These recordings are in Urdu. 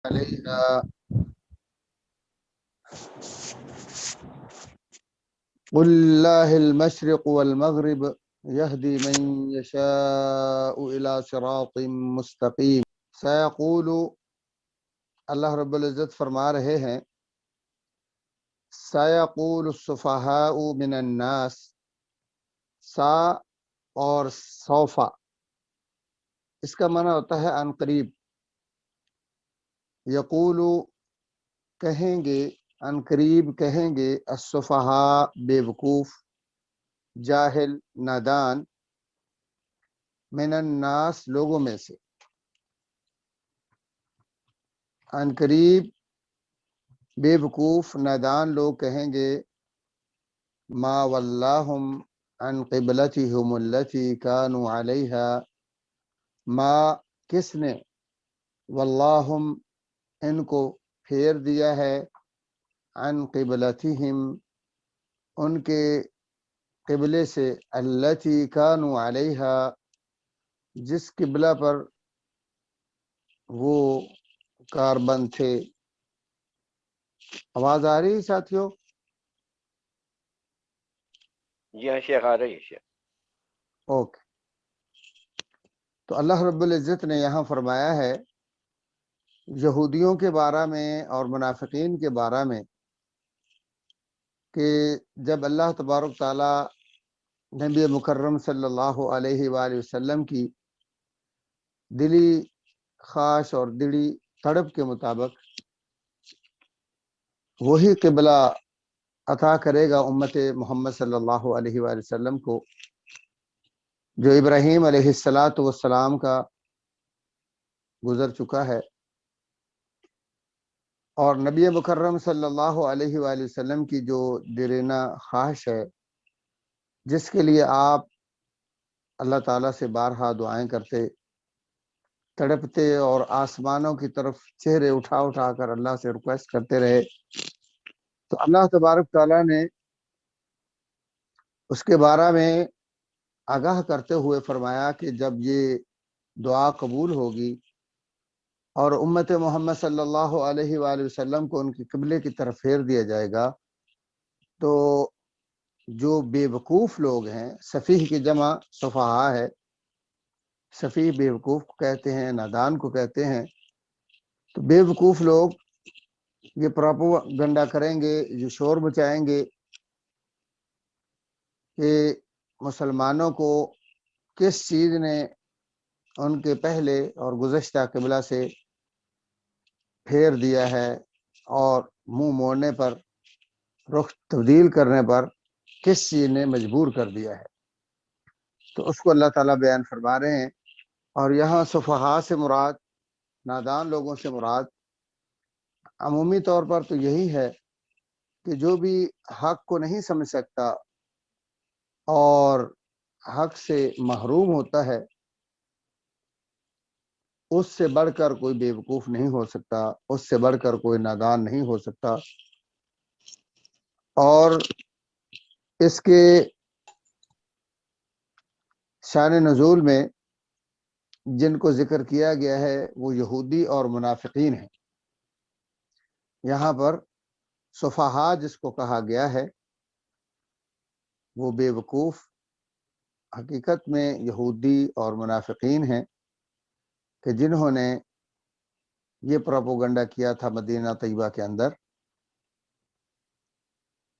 عليها قل الله المشرق والمغرب يهدي من يشاء إلى صراط مستقيم سيقول اللہ رب العزت فرما رہے ہیں سيقول السفهاء من الناس سا اور سوفا اس کا معنی ہوتا ہے عن قریب یقول کہیں گے عن قریب کہیں گے السفہاء بے وقوف جاہل نادان من الناس لوگوں میں سے عن قریب بے وقوف نادان لوگ کہیں گے ما ولاہم عن قبلتہم التی کانوا علیہا ما کس نے واللہم ان کو پھیر دیا ہے عن قبلتہم ان کے قبلے سے التی کانوا علیہا جس قبلہ پر وہ کاربند تھے. آواز آ رہی ہے ساتھیوں؟ جی ہاں شیخ آ رہی ہے شیخ. اوکے. تو اللہ رب العزت نے یہاں فرمایا ہے یہودیوں کے بارے میں اور منافقین کے بارے میں کہ جب اللہ تبارک تعالی نبی مکرم صلی اللہ علیہ وآلہ وسلم کی دلی خواہش اور دلی تڑپ کے مطابق وہی قبلہ عطا کرے گا امت محمد صلی اللہ علیہ وآلہ وسلم کو جو ابراہیم علیہ السلام کا گزر چکا ہے، اور نبی مکرم صلی اللہ علیہ وآلہ وسلم کی جو دیرینہ خواہش ہے جس کے لیے آپ اللہ تعالیٰ سے بارہا دعائیں کرتے تڑپتے اور آسمانوں کی طرف چہرے اٹھا اٹھا کر اللہ سے ریکویسٹ کرتے رہے، تو اللہ تبارک تعالیٰ نے اس کے بارے میں آگاہ کرتے ہوئے فرمایا کہ جب یہ دعا قبول ہوگی اور امت محمد صلی اللہ علیہ وآلہ وسلم کو ان کے قبلے کی طرف پھیر دیا جائے گا تو جو بے وقوف لوگ ہیں، سفیہ کی جمع سفہاء ہے، سفیہ بے وقوف کو کہتے ہیں، نادان کو کہتے ہیں، تو بے وقوف لوگ یہ پروپیگنڈا کریں گے، یہ شور مچائیں گے کہ مسلمانوں کو کس چیز نے ان کے پہلے اور گزشتہ قبلہ سے پھیر دیا ہے اور منہ موڑنے پر، رخ تبدیل کرنے پر کس چیز نے مجبور کر دیا ہے. تو اس کو اللہ تعالیٰ بیان فرما رہے ہیں. اور یہاں سفہاء سے مراد، نادان لوگوں سے مراد عمومی طور پر تو یہی ہے کہ جو بھی حق کو نہیں سمجھ سکتا اور حق سے محروم ہوتا ہے، اس سے بڑھ کر کوئی بے وقوف نہیں ہو سکتا، اس سے بڑھ کر کوئی نادان نہیں ہو سکتا. اور اس کے شان نزول میں جن کو ذکر کیا گیا ہے وہ یہودی اور منافقین ہیں. یہاں پر سفہاء جس کو کہا گیا ہے وہ بے وقوف حقیقت میں یہودی اور منافقین ہیں کہ جنہوں نے یہ پروپیگنڈا کیا تھا مدینہ طیبہ کے اندر.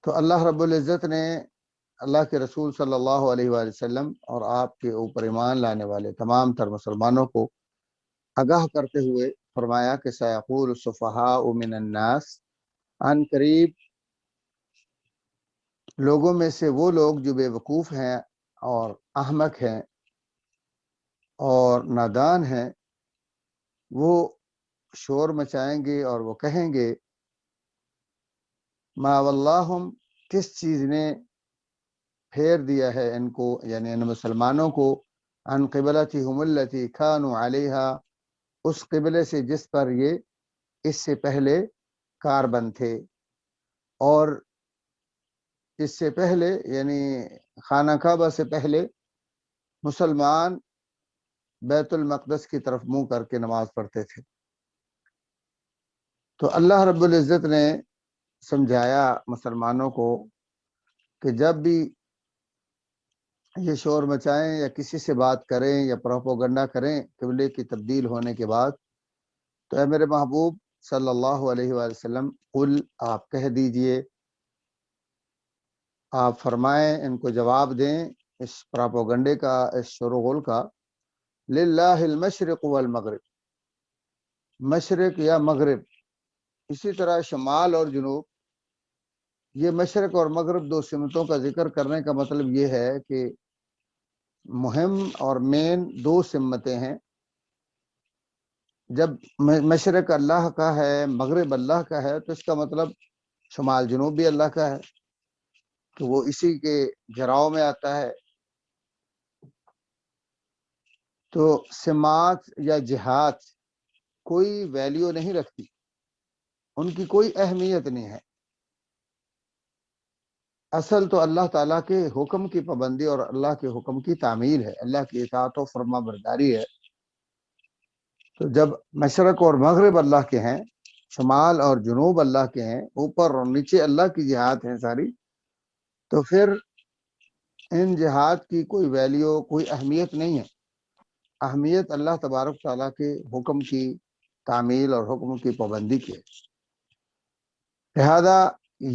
تو اللہ رب العزت نے اللہ کے رسول صلی اللہ علیہ وآلہ وسلم اور آپ کے اوپر ایمان لانے والے تمام تر مسلمانوں کو آگاہ کرتے ہوئے فرمایا کہ سیقول السفہاء من الناس، عن قریب لوگوں میں سے وہ لوگ جو بے وقوف ہیں اور احمق ہیں اور نادان ہیں، وہ شور مچائیں گے اور وہ کہیں گے ما واللہم کس چیز نے پھیر دیا ہے ان کو، یعنی ان مسلمانوں کو، عن قبلتہم التی کانوا علیہا اس قبلے سے جس پر یہ اس سے پہلے کاربند تھے. اور اس سے پہلے یعنی خانہ کعبہ سے پہلے مسلمان بیت المقدس کی طرف منہ کر کے نماز پڑھتے تھے. تو اللہ رب العزت نے سمجھایا مسلمانوں کو کہ جب بھی یہ شور مچائیں یا کسی سے بات کریں یا پروپوگنڈا کریں قبلے کی تبدیل ہونے کے بعد، تو اے میرے محبوب صلی اللہ علیہ وآلہ وسلم، قل، آپ کہہ دیجئے، آپ فرمائیں، ان کو جواب دیں اس پراپوگنڈے کا، اس شور و غل کا، للہ المشرق والمغرب، مشرق یا مغرب، اسی طرح شمال اور جنوب، یہ مشرق اور مغرب دو سمتوں کا ذکر کرنے کا مطلب یہ ہے کہ مہم اور مین دو سمتیں ہیں. جب مشرق اللہ کا ہے، مغرب اللہ کا ہے، تو اس کا مطلب شمال جنوب بھی اللہ کا ہے، تو وہ اسی کے گھیراؤ میں آتا ہے. تو سمات یا جہات کوئی ویلیو نہیں رکھتی، ان کی کوئی اہمیت نہیں ہے. اصل تو اللہ تعالیٰ کے حکم کی پابندی اور اللہ کے حکم کی تعمیل ہے، اللہ کی اطاعت و فرما برداری ہے. تو جب مشرق اور مغرب اللہ کے ہیں، شمال اور جنوب اللہ کے ہیں، اوپر اور نیچے اللہ کی جہات ہیں ساری، تو پھر ان جہات کی کوئی ویلیو، کوئی اہمیت نہیں ہے. اہمیت اللہ تبارک تعالیٰ کے حکم کی تعمیل اور حکم کی پابندی کی ہے. لہذا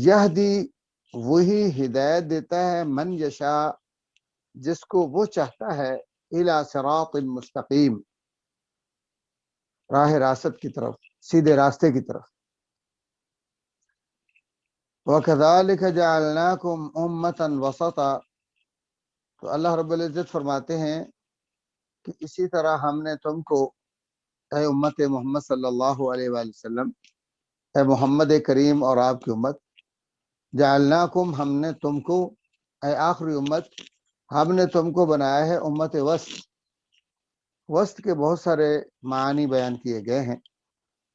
یہدی، وہی ہدایت دیتا ہے، من یشا، جس کو وہ چاہتا ہے، الی صراط مستقیم، راہ راست کی طرف، سیدھے راستے کی طرف. وَكَذَلِكَ جَعَلْنَاكُمْ أُمَّةً وَسَطًا، تو اللہ رب العزت فرماتے ہیں کہ اسی طرح ہم نے تم کو، اے امت محمد صلی اللہ علیہ وآلہ وسلم، اے محمد کریم اور آپ کی امت، جعلناکم، ہم نے تم کو، اے آخری امت، ہم نے تم کو بنایا ہے امت وسط. وسط کے بہت سارے معانی بیان کیے گئے ہیں.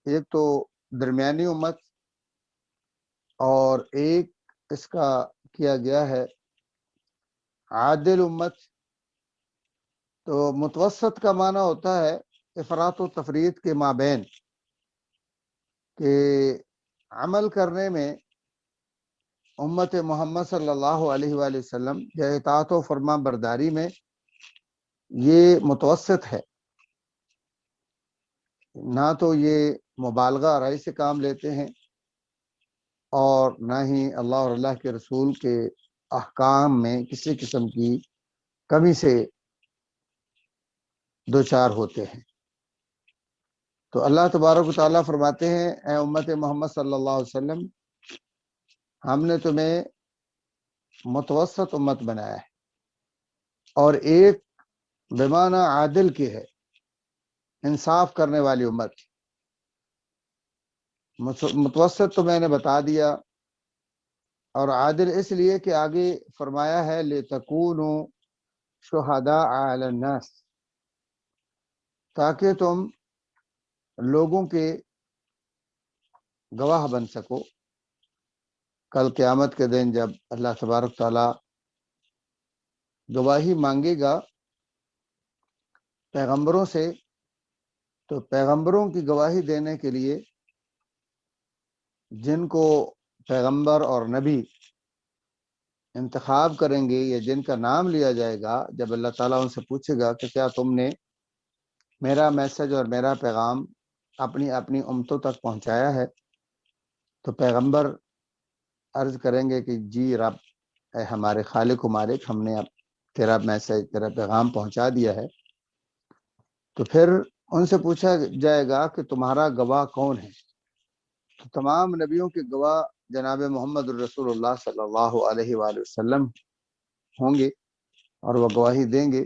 ایک تو درمیانی امت، اور ایک اس کا کیا گیا ہے عادل امت. تو متوسط کا معنی ہوتا ہے افراط و تفریط کے مابین، کہ عمل کرنے میں امت محمد صلی اللہ علیہ وآلہ وسلم یا اطاعت و فرما برداری میں یہ متوسط ہے. نہ تو یہ مبالغہ آرائی سے کام لیتے ہیں، اور نہ ہی اللہ اور اللہ کے رسول کے احکام میں کسی قسم کی کمی سے دوچار ہوتے ہیں. تو اللہ تبارک و تعالیٰ فرماتے ہیں، اے امت محمد صلی اللہ علیہ وسلم، ہم نے تمہیں متوسط امت بنایا ہے، اور ایک بمعنی عادل کی ہے، انصاف کرنے والی امت. متوسط تو میں نے بتا دیا، اور عادل اس لیے کہ آگے فرمایا ہے لِتَكُونُوا شُهَدَاءَ عَلَى النَّاسِ، تاکہ تم لوگوں کے گواہ بن سکو کل قیامت کے دن، جب اللہ تبارک تعالیٰ گواہی مانگے گا پیغمبروں سے. تو پیغمبروں کی گواہی دینے کے لیے جن کو پیغمبر اور نبی انتخاب کریں گے، یا جن کا نام لیا جائے گا، جب اللہ تعالیٰ ان سے پوچھے گا کہ کیا تم نے میرا میسج اور میرا پیغام اپنی اپنی امتوں تک پہنچایا ہے، تو پیغمبر عرض کریں گے کہ جی رب، اے ہمارے خالق و مالک، ہم نے اب تیرا میسج، تیرا پیغام پہنچا دیا ہے. تو پھر ان سے پوچھا جائے گا کہ تمہارا گواہ کون ہے. تو تمام نبیوں کے گواہ جناب محمد الرسول اللہ صلی اللہ علیہ وآلہ وسلم ہوں گے، اور وہ گواہی دیں گے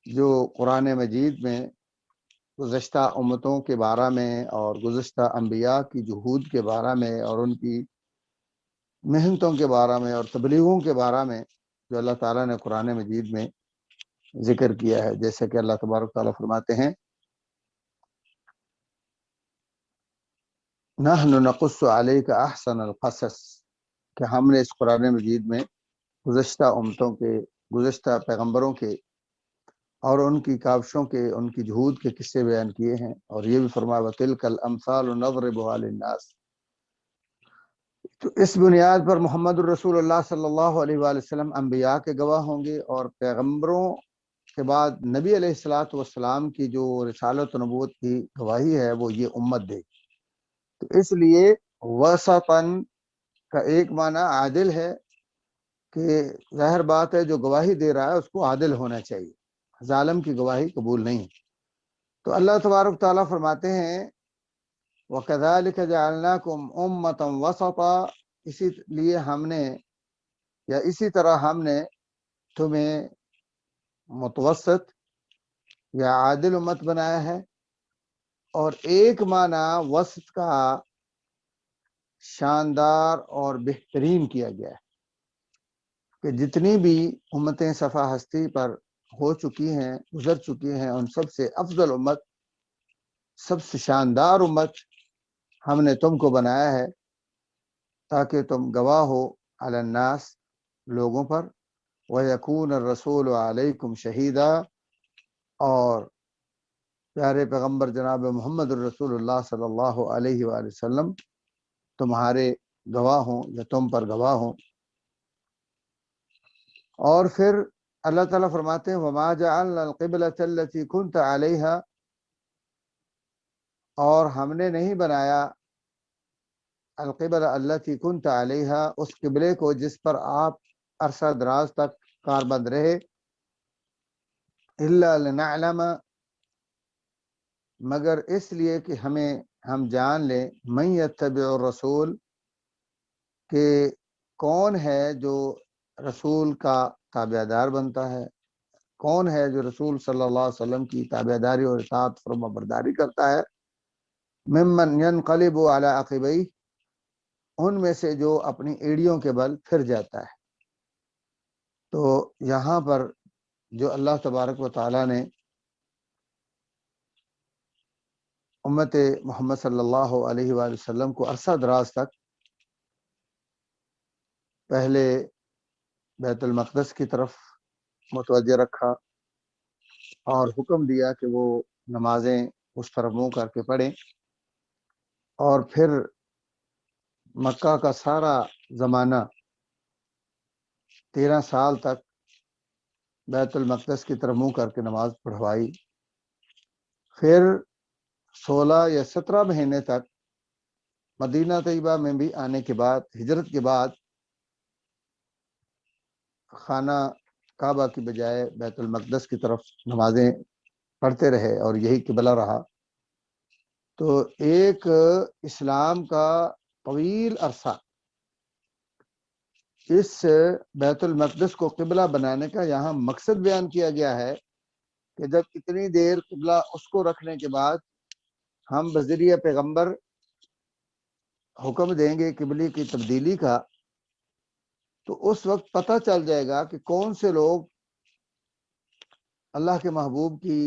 جو قرآن مجید میں گزشتہ امتوں کے بارے میں اور گزشتہ انبیاء کی جہود کے بارے میں اور ان کی محنتوں کے بارے میں اور تبلیغوں کے بارے میں جو اللہ تعالیٰ نے قرآن مجید میں ذکر کیا ہے. جیسے کہ اللہ تبارک تعالیٰ فرماتے ہیں، نحن نقص علیک احسن القصص، کہ ہم نے اس قرآن مجید میں گزشتہ امتوں کے، گزشتہ پیغمبروں کے اور ان کی کاوشوں کے، ان کی جہود کے قصے بیان کیے ہیں، اور یہ بھی فرمایا وَتِلْكَ الْأَمْثَالُ نَضْرِبُهَا لِلنَّاسِ۔ تو اس بنیاد پر محمد الرسول اللہ صلی اللہ علیہ وآلہ وسلم انبیاء کے گواہ ہوں گے، اور پیغمبروں کے بعد نبی علیہ الصلاۃ والسلام کی جو رسالت و نبوت کی گواہی ہے وہ یہ امت دے گی۔ تو اس لیے وسطاً کا ایک معنی عادل ہے، کہ ظاہر بات ہے جو گواہی دے رہا ہے اس کو عادل ہونا چاہیے، ظالم کی گواہی قبول نہیں۔ تو اللہ تبارک تعالیٰ فرماتے ہیں وَكَذَلِكَ جَعَلْنَاكُمْ أُمَّةً وَسَطًا، اسی لیے ہم نے، یا اسی طرح ہم نے تمہیں متوسط یا عادل امت بنایا ہے۔ اور ایک معنی وسط کا شاندار اور بہترین کیا گیا ہے، کہ جتنی بھی امتیں صفحہ ہستی پر ہو چکی ہیں، گزر چکی ہیں، ان سب سے افضل امت، سب سے شاندار امت ہم نے تم کو بنایا ہے، تاکہ تم گواہ ہو علی الناس، لوگوں پر، وَيَكُونَ الرَّسُولُ عَلَيْكُمْ شَهِيدًا، اور پیارے پیغمبر جناب محمد الرسول اللہ صلی اللہ علیہ وآلہ وسلم تمہارے گواہ ہوں، یا تم پر گواہ ہوں۔ اور پھر اللہ تعالیٰ فرماتے ہیں وَمَا جَعَلْنَا الْقِبْلَةَ الَّتِي كُنْتَ عَلَيْهَا، اور ہم نے نہیں بنایا القبلہ التی کنت علیہا، اس قبلے کو جس پر آپ عرصہ دراز تک کاربند رہے، الا لنعلم، مگر اس لیے کہ ہم جان لیں، من یتبع الرسول، کہ کون ہے جو رسول کا تابع دار بنتا ہے، کون ہے جو رسول صلی اللہ علیہ وسلم کی تابع داری اور اطاعت فرما برداری کرتا ہے، ممن ینقلب علی عقبیہ، ان میں سے جو اپنی ایڑیوں کے بل پھر جاتا ہے۔ تو یہاں پر جو اللہ تبارک و تعالیٰ نے امت محمد صلی اللہ علیہ وآلہ وسلم کو عرصہ دراز تک پہلے بیت المقدس کی طرف متوجہ رکھا، اور حکم دیا کہ وہ نمازیں اس طرف منہ کر کے پڑھیں، اور پھر مکہ کا سارا زمانہ 13 سال تک بیت المقدس کی طرف منہ کر کے نماز پڑھوائی، پھر 16 یا 17 مہینے تک مدینہ طیبہ میں بھی آنے کے بعد، ہجرت کے بعد، خانہ کعبہ کی بجائے بیت المقدس کی طرف نمازیں پڑھتے رہے، اور یہی قبلہ رہا۔ تو ایک اسلام کا طویل عرصہ اس بیت المقدس کو قبلہ بنانے کا یہاں مقصد بیان کیا گیا ہے، کہ جب اتنی دیر قبلہ اس کو رکھنے کے بعد ہم بذریعہ پیغمبر حکم دیں گے قبلے کی تبدیلی کا، تو اس وقت پتہ چل جائے گا کہ کون سے لوگ اللہ کے محبوب کی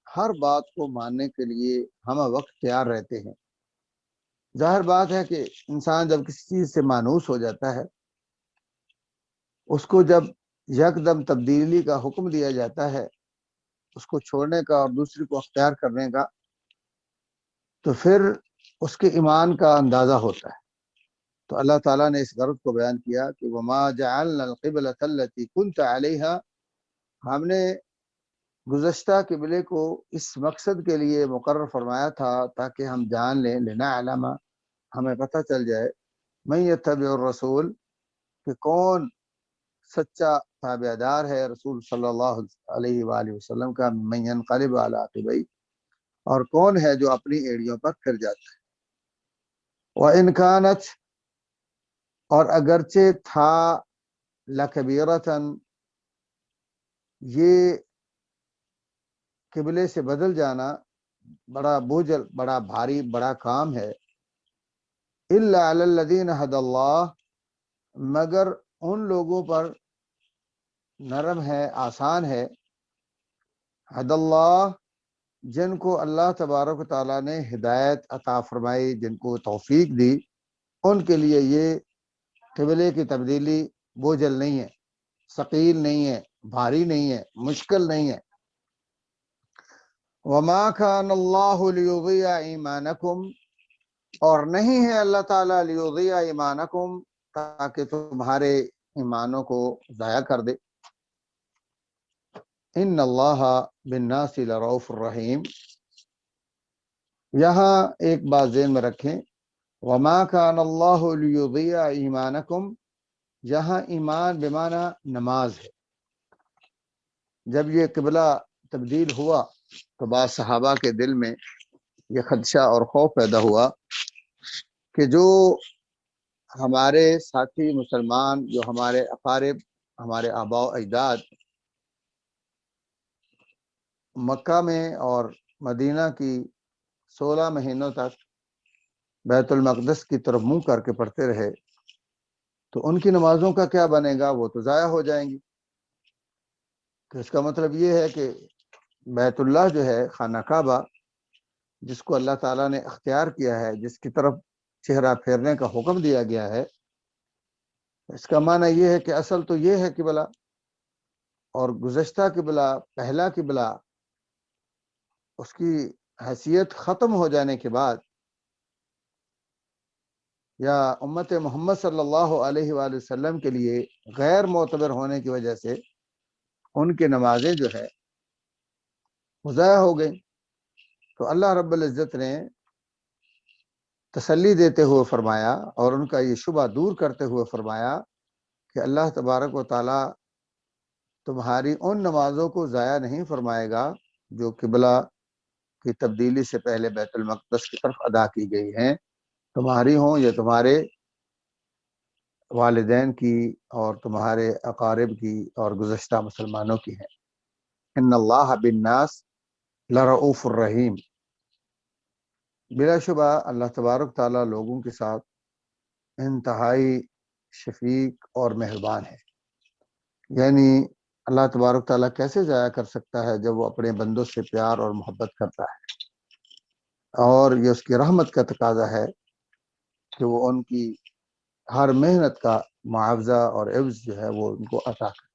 ہر بات کو ماننے کے لیے ہم وقت تیار رہتے ہیں۔ ظاہر بات ہے کہ انسان جب کسی چیز سے مانوس ہو جاتا ہے، اس کو جب یکدم تبدیلی کا حکم دیا جاتا ہے، اس کو چھوڑنے کا اور دوسری کو اختیار کرنے کا، تو پھر اس کے ایمان کا اندازہ ہوتا ہے۔ تو اللہ تعالیٰ نے اس غرض کو بیان کیا کہ وما جعلنا القبلۃ التی کنت علیہا، ہم نے گزشتہ قبلے کو اس مقصد کے لیے مقرر فرمایا تھا تاکہ ہم جان لیں، لنعلم، ہمیں پتہ چل جائے، من یتبع الرسول، کہ کون سچا تابع دار ہے رسول صلی اللہ علیہ وآلہ وسلم کا، من ینقلب علی عقبیہ، اور کون ہے جو اپنی ایڑیوں پر پھر جاتا ہے۔ وَإِنْ كَانَتْ، اور اگرچہ تھا، لَكَبِيرَةً، یہ قبلے سے بدل جانا بڑا بوجھل، بڑا بھاری، بڑا کام ہے، إِلَّا عَلَى الَّذِينَ هَدَى اللَّهُ، مگر ان لوگوں پر نرم ہے، آسان ہے، هَدَى اللَّهُ، جن کو اللہ تبارک و تعالیٰ نے ہدایت عطا فرمائی، جن کو توفیق دی، ان کے لیے یہ قبلے کی تبدیلی بوجھل نہیں ہے، ثقیل نہیں ہے، بھاری نہیں ہے، مشکل نہیں ہے۔ وما كان الله ليضيع ایمانکم، اور نہیں ہے اللہ تعالیٰ لیضیع ایمانکم، تاکہ تمہارے ایمانوں کو ضائع کر دے. ان اللہ بالناس لرؤوف الرحیم. یہاں ایک بات ذہن میں رکھیں، وما كان اللہ لیضیع ایمانکم، یہاں ایمان بمعنی نماز ہے. جب یہ قبلہ تبدیل ہوا تو بعض صحابہ کے دل میں یہ خدشہ اور خوف پیدا ہوا کہ جو ہمارے ساتھی مسلمان، جو ہمارے اقارب، ہمارے آباء و اجداد مکہ میں اور مدینہ کی 16 مہینوں تک بیت المقدس کی طرف منہ کر کے پڑھتے رہے، تو ان کی نمازوں کا کیا بنے گا؟ وہ تو ضائع ہو جائیں گی. تو اس کا مطلب یہ ہے کہ بیت اللہ جو ہے، خانہ کعبہ، جس کو اللہ تعالیٰ نے اختیار کیا ہے، جس کی طرف چہرہ پھیرنے کا حکم دیا گیا ہے، اس کا معنی یہ ہے کہ اصل تو یہ ہے قبلہ، اور گزشتہ قبلہ، پہلا قبلہ، اس کی حیثیت ختم ہو جانے کے بعد، یا امت محمد صلی اللہ علیہ وآلہ وسلم کے لیے غیر معتبر ہونے کی وجہ سے ان کی نمازیں جو ہے وہ ضائع ہو گئیں. تو اللہ رب العزت نے تسلی دیتے ہوئے فرمایا اور ان کا یہ شبہ دور کرتے ہوئے فرمایا کہ اللہ تبارک و تعالی تمہاری ان نمازوں کو ضائع نہیں فرمائے گا جو قبلہ کی تبدیلی سے پہلے بیت المقدس کی طرف ادا کی گئی ہیں، تمہاری ہوں یا تمہارے والدین کی اور تمہارے اقارب کی اور گزشتہ مسلمانوں کی ہیں. ان اللہ بالناس لرؤوف الرحیم. بلا شبہ اللہ تبارک تعالیٰ لوگوں کے ساتھ انتہائی شفیق اور مہربان ہے. یعنی اللہ تبارک تعالیٰ کیسے ضائع کر سکتا ہے جب وہ اپنے بندوں سے پیار اور محبت کرتا ہے، اور یہ اس کی رحمت کا تقاضا ہے کہ وہ ان کی ہر محنت کا معاوضہ اور عوض جو ہے وہ ان کو عطا کرے.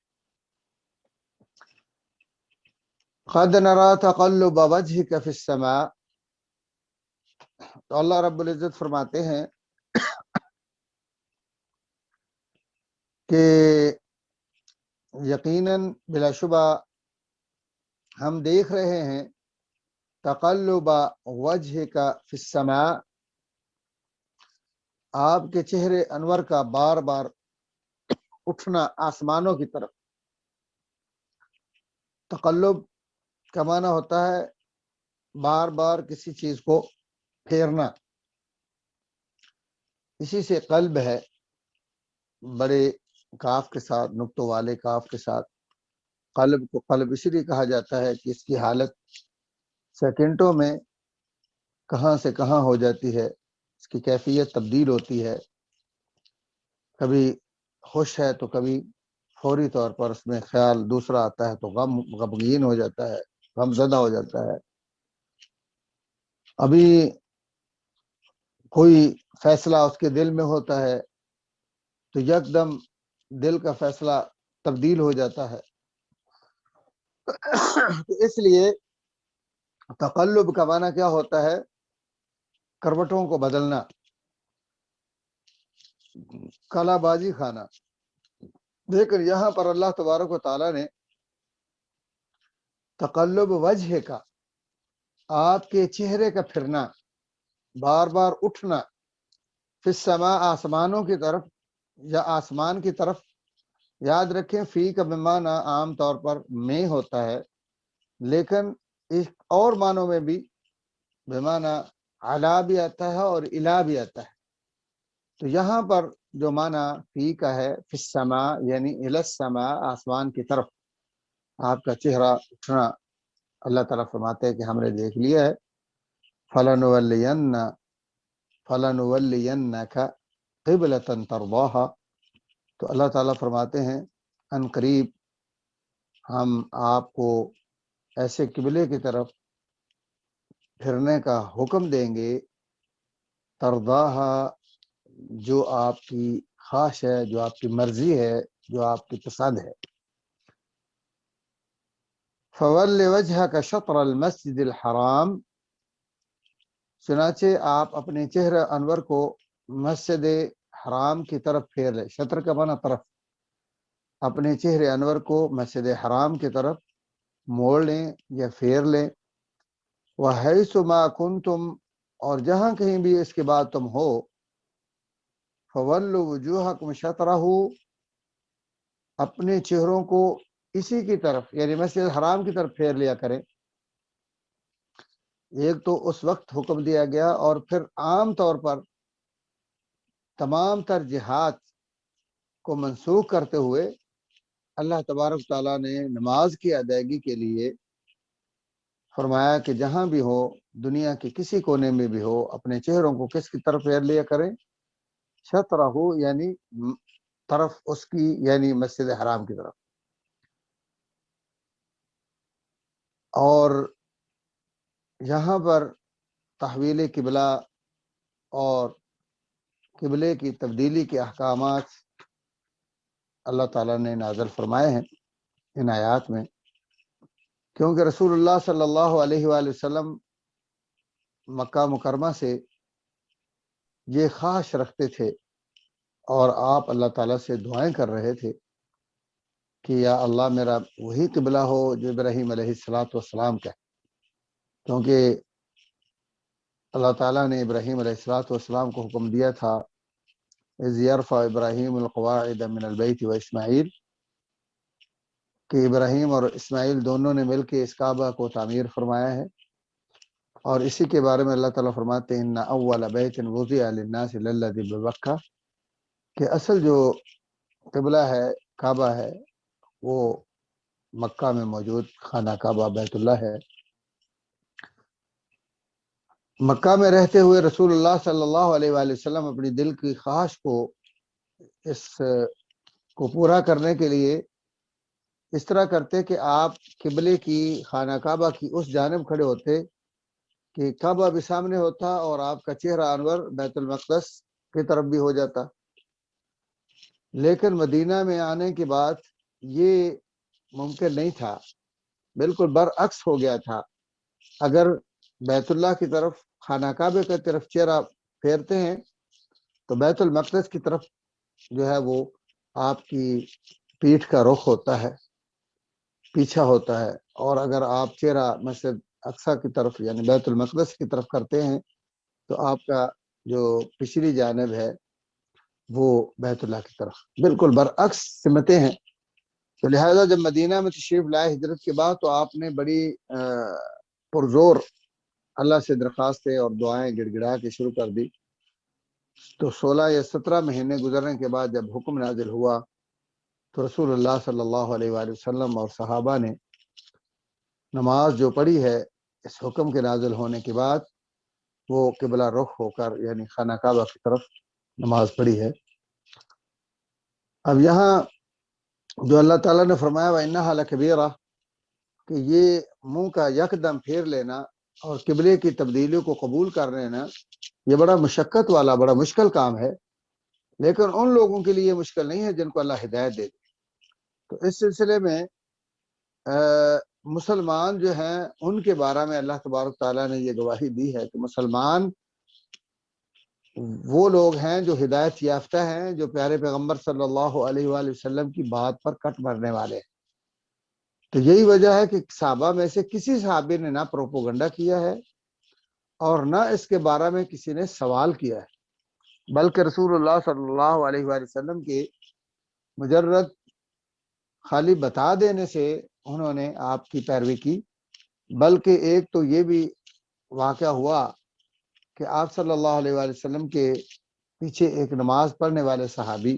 قد نرى تقلب وجهك في السماء. تو اللہ رب العزت فرماتے ہیں کہ یقیناً بلا شبہ ہم دیکھ رہے ہیں تقلب وجهك في السماء، آپ کے چہرے انور کا بار بار اٹھنا آسمانوں کی طرف. تقلب کا معنی ہوتا ہے بار بار کسی چیز کو پھیرنا، اسی سے قلب ہے، بڑے کاف کے ساتھ، نقطوں والے کاف کے ساتھ. قلب کو قلب اس لیے کہا جاتا ہے کہ اس کی حالت سیکنڈوں میں کہاں سے کہاں ہو جاتی ہے، اس کی کیفیت تبدیل ہوتی ہے. کبھی خوش ہے تو کبھی فوری طور پر اس میں خیال دوسرا آتا ہے تو غمگین ہو جاتا ہے، غم زدہ ہو جاتا ہے. ابھی کوئی فیصلہ اس کے دل میں ہوتا ہے تو یکدم دل کا فیصلہ تبدیل ہو جاتا ہے. تو اس لیے تقلب کا معنی کیا ہوتا ہے؟ کروٹوں کو بدلنا، کالا بازی کھانا. لیکن یہاں پر اللہ تبارک و تعالیٰ نے تقلب وجہ کا، آپ کے چہرے کا پھرنا، بار بار اٹھنا، فی السماء آسمانوں کی طرف یا آسمان کی طرف. یاد رکھیں فی کا بمعنی عام طور پر میں ہوتا ہے، لیکن اس اور معنوں میں بھی بمعنی علا بھی آتا ہے اور الا بھی آتا ہے. تو یہاں پر جو معنی فی کا ہے، فی السماء یعنی الی السماء، آسمان کی طرف آپ کا چہرہ اٹھنا. اللہ تعالیٰ فرماتے ہیں کہ ہم نے دیکھ لیا ہے، فَلَنُوَلِّيَنَّكَ قِبْلَةً تَرْضَاهَا. تو اللہ تعالیٰ فرماتے ہیں ان قریب ہم آپ کو ایسے قبلے کی طرف پھرنے کا حکم دیں گے، ترضاها، جو آپ کی خواہش ہے، جو آپ کی مرضی ہے، جو آپ کی پسند ہے. فول وجهك شطر المسجد الحرام، چنانچہ آپ اپنے چہرہ انور کو مسجد حرام کی طرف پھیر لیں. شطر کا معنی طرف. اپنے چہرے انور کو مسجد حرام کی طرف موڑ لیں یا پھیر لیں. وحیث ما کنتم، اور جہاں کہیں بھی اس کے بعد تم ہو، فولوا وجوہکم شطرہ، اپنے چہروں کو اسی کی طرف یعنی مسجد حرام کی طرف پھیر لیا کریں. ایک تو اس وقت حکم دیا گیا، اور پھر عام طور پر تمام تر جہاد کو منسوخ کرتے ہوئے اللہ تبارک تعالیٰ نے نماز کی ادائیگی کے لیے فرمایا کہ جہاں بھی ہو، دنیا کے کسی کونے میں بھی ہو، اپنے چہروں کو کس کی طرف پھیر لیا کریں؟ شطرہ، یعنی طرف اس کی، یعنی مسجد حرام کی طرف. اور یہاں پر تحویل قبلہ اور قبلے کی تبدیلی کے احکامات اللہ تعالیٰ نے نازل فرمائے ہیں ان آیات میں، کیونکہ رسول اللہ صلی اللہ علیہ وآلہ وسلم مکہ مکرمہ سے یہ خواہش رکھتے تھے، اور آپ اللہ تعالیٰ سے دعائیں کر رہے تھے کہ یا اللہ میرا وہی قبلہ ہو جو ابراہیم علیہ السلام کا ہے، کیونکہ اللہ تعالیٰ نے ابراہیم علیہ السلام کو حکم دیا تھا اذ یرفع ابراہیم القواعد من البیت و اسماعیل، کہ ابراہیم اور اسماعیل دونوں نے مل کے اس کعبہ کو تعمیر فرمایا ہے. اور اسی کے بارے میں اللہ تعالیٰ فرماتے ہیں ان اول بیت وضع للناس للذی ببکہ، کہ اصل جو قبلہ ہے، کعبہ ہے، وہ مکہ میں موجود خانہ کعبہ بیت اللہ ہے. مکہ میں رہتے ہوئے رسول اللہ صلی اللہ علیہ وآلہ وسلم اپنی دل کی خواہش کو اس کو پورا کرنے کے لیے اس طرح کرتے کہ آپ قبلے کی، خانہ کعبہ کی اس جانب کھڑے ہوتے کہ کعبہ بھی سامنے ہوتا اور آپ کا چہرہ انور بیت المقدس کی طرف بھی ہو جاتا. لیکن مدینہ میں آنے کے بعد یہ ممکن نہیں تھا، بالکل برعکس ہو گیا تھا. اگر بیت اللہ کی طرف، خانہ کعبہ کی طرف چہرہ پھیرتے ہیں تو بیت المقدس کی طرف جو ہے وہ آپ کی پیٹھ کا رخ ہوتا ہے، پیچھا ہوتا ہے. اور اگر آپ چہرہ مسجد اقصی کی طرف یعنی بیت المقدس کی طرف کرتے ہیں تو آپ کا جو پچھلی جانب ہے وہ بیت اللہ کی طرف، بالکل برعکس سمتیں ہیں. تو لہذا جب مدینہ میں تشریف لائے ہجرت کے بعد، تو آپ نے بڑی پرزور اللہ سے درخواستیں اور دعائیں گڑ گڑا کے شروع کر دی. تو 16 یا 17 مہینے گزرنے کے بعد جب حکم نازل ہوا تو رسول اللہ صلی اللہ علیہ وآلہ وسلم اور صحابہ نے نماز جو پڑھی ہے اس حکم کے نازل ہونے کے بعد، وہ قبلہ رخ ہو کر یعنی خانہ کعبہ کی طرف نماز پڑھی ہے. اب یہاں جو اللہ تعالیٰ نے فرمایا وَإِنَّهَا لَكَبِيرَةٌ، کہ یہ منہ کا یکدم پھیر لینا اور قبلے کی تبدیلیوں کو قبول کر لینا یہ بڑا مشقت والا، بڑا مشکل کام ہے، لیکن ان لوگوں کے لیے مشکل نہیں ہے جن کو اللہ ہدایت دے. تو اس سلسلے میں مسلمان جو ہیں ان کے بارے میں اللہ تبارک تعالیٰ نے یہ گواہی دی ہے کہ مسلمان وہ لوگ ہیں جو ہدایت یافتہ ہیں، جو پیارے پیغمبر صلی اللہ علیہ وآلہ وسلم کی بات پر کٹ بھرنے والے ہیں. تو یہی وجہ ہے کہ صحابہ میں سے کسی صحابی نے نہ پروپوگنڈا کیا ہے اور نہ اس کے بارے میں کسی نے سوال کیا ہے، بلکہ رسول اللہ صلی اللہ علیہ وآلہ وسلم کے مجرد خالی بتا دینے سے انہوں نے آپ کی پیروی کی. بلکہ ایک تو یہ بھی واقعہ ہوا کہ آپ صلی اللہ علیہ وآلہ وسلم کے پیچھے ایک نماز پڑھنے والے صحابی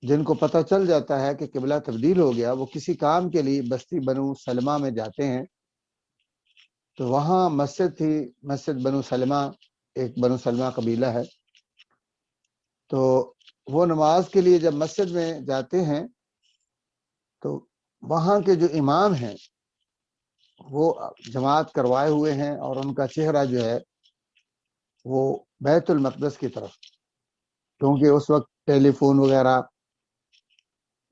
جن کو پتہ چل جاتا ہے کہ قبلہ تبدیل ہو گیا، وہ کسی کام کے لیے بستی بنو سلمہ میں جاتے ہیں. تو وہاں مسجد تھی، مسجد بنو سلمہ، ایک بنو سلمہ قبیلہ ہے. تو وہ نماز کے لیے جب مسجد میں جاتے ہیں تو وہاں کے جو امام ہیں وہ جماعت کروائے ہوئے ہیں اور ان کا چہرہ جو ہے وہ بیت المقدس کی طرف، کیونکہ اس وقت ٹیلی فون وغیرہ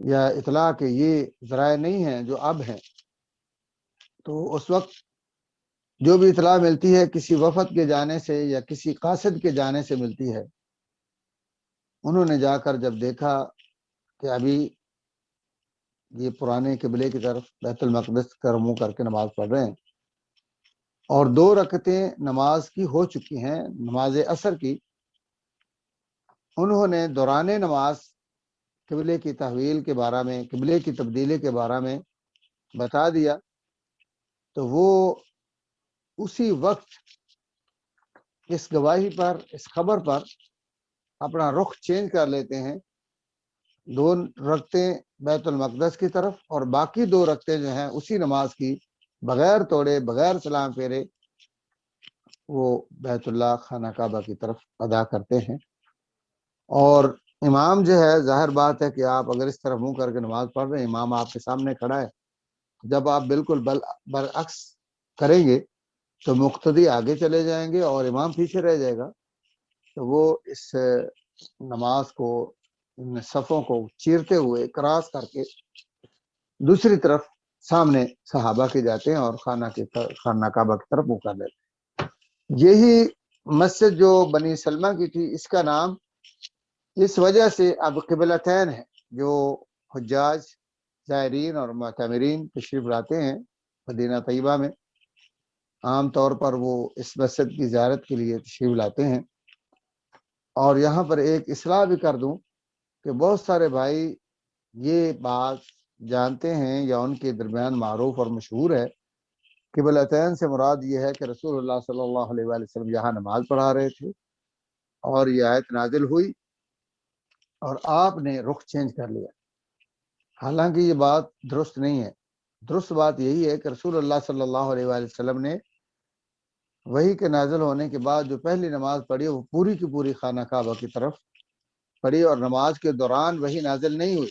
یا اطلاع کے یہ ذرائع نہیں ہیں جو اب ہیں. تو اس وقت جو بھی اطلاع ملتی ہے کسی وفد کے جانے سے یا کسی قاصد کے جانے سے ملتی ہے، انہوں نے جا کر جب دیکھا کہ ابھی یہ پرانے قبلے کی طرف بیت المقدس کر منہ کر کے نماز پڑھ رہے ہیں، اور 2 رکعتیں نماز کی ہو چکی ہیں، نماز عصر کی، انہوں نے دوران نماز قبلے کی تحویل کے بارے میں، قبلے کی تبدیلی کے بارے میں بتا دیا، تو وہ اسی وقت اس گواہی پر، اس خبر پر اپنا رخ چینج کر لیتے ہیں، 2 رکعتیں بیت المقدس کی طرف اور باقی 2 رکعتیں جو ہیں اسی نماز کی بغیر توڑے، بغیر سلام پھیرے وہ بیت اللہ خانہ کعبہ کی طرف ادا کرتے ہیں۔ اور امام جو ہے، ظاہر بات ہے کہ آپ اگر اس طرح منہ کر کے نماز پڑھ رہے ہیں، امام آپ کے سامنے کھڑا ہے، جب آپ بالکل برعکس کریں گے تو مقتدی آگے چلے جائیں گے اور امام پیچھے رہ جائے گا، تو وہ اس نماز کو، صفوں کو چیرتے ہوئے کراس کر کے دوسری طرف سامنے صحابہ کے جاتے ہیں اور خانہ کعبہ کی طرف منہ کر لیتے ہیں۔ یہی مسجد جو بنی سلمہ کی تھی، اس کا نام اس وجہ سے اب قبلتین ہے، جو حجاج، زائرین اور معتمرین تشریف لاتے ہیں مدینہ طیبہ میں، عام طور پر وہ اس مسجد کی زیارت کے لیے تشریف لاتے ہیں۔ اور یہاں پر ایک اصلاح بھی کر دوں کہ بہت سارے بھائی یہ بات جانتے ہیں یا ان کے درمیان معروف اور مشہور ہے، قبلتین سے مراد یہ ہے کہ رسول اللہ صلی اللہ علیہ وآلہ وسلم یہاں نماز پڑھا رہے تھے اور یہ آیت نازل ہوئی اور آپ نے رخ چینج کر لیا۔ حالانکہ یہ بات درست نہیں ہے۔ درست بات یہی ہے کہ رسول اللہ صلی اللہ علیہ وآلہ وسلم نے وحی کے نازل ہونے کے بعد جو پہلی نماز پڑھی وہ پوری کی پوری خانہ کعبہ کی طرف پڑھی، اور نماز کے دوران وحی نازل نہیں ہوئی،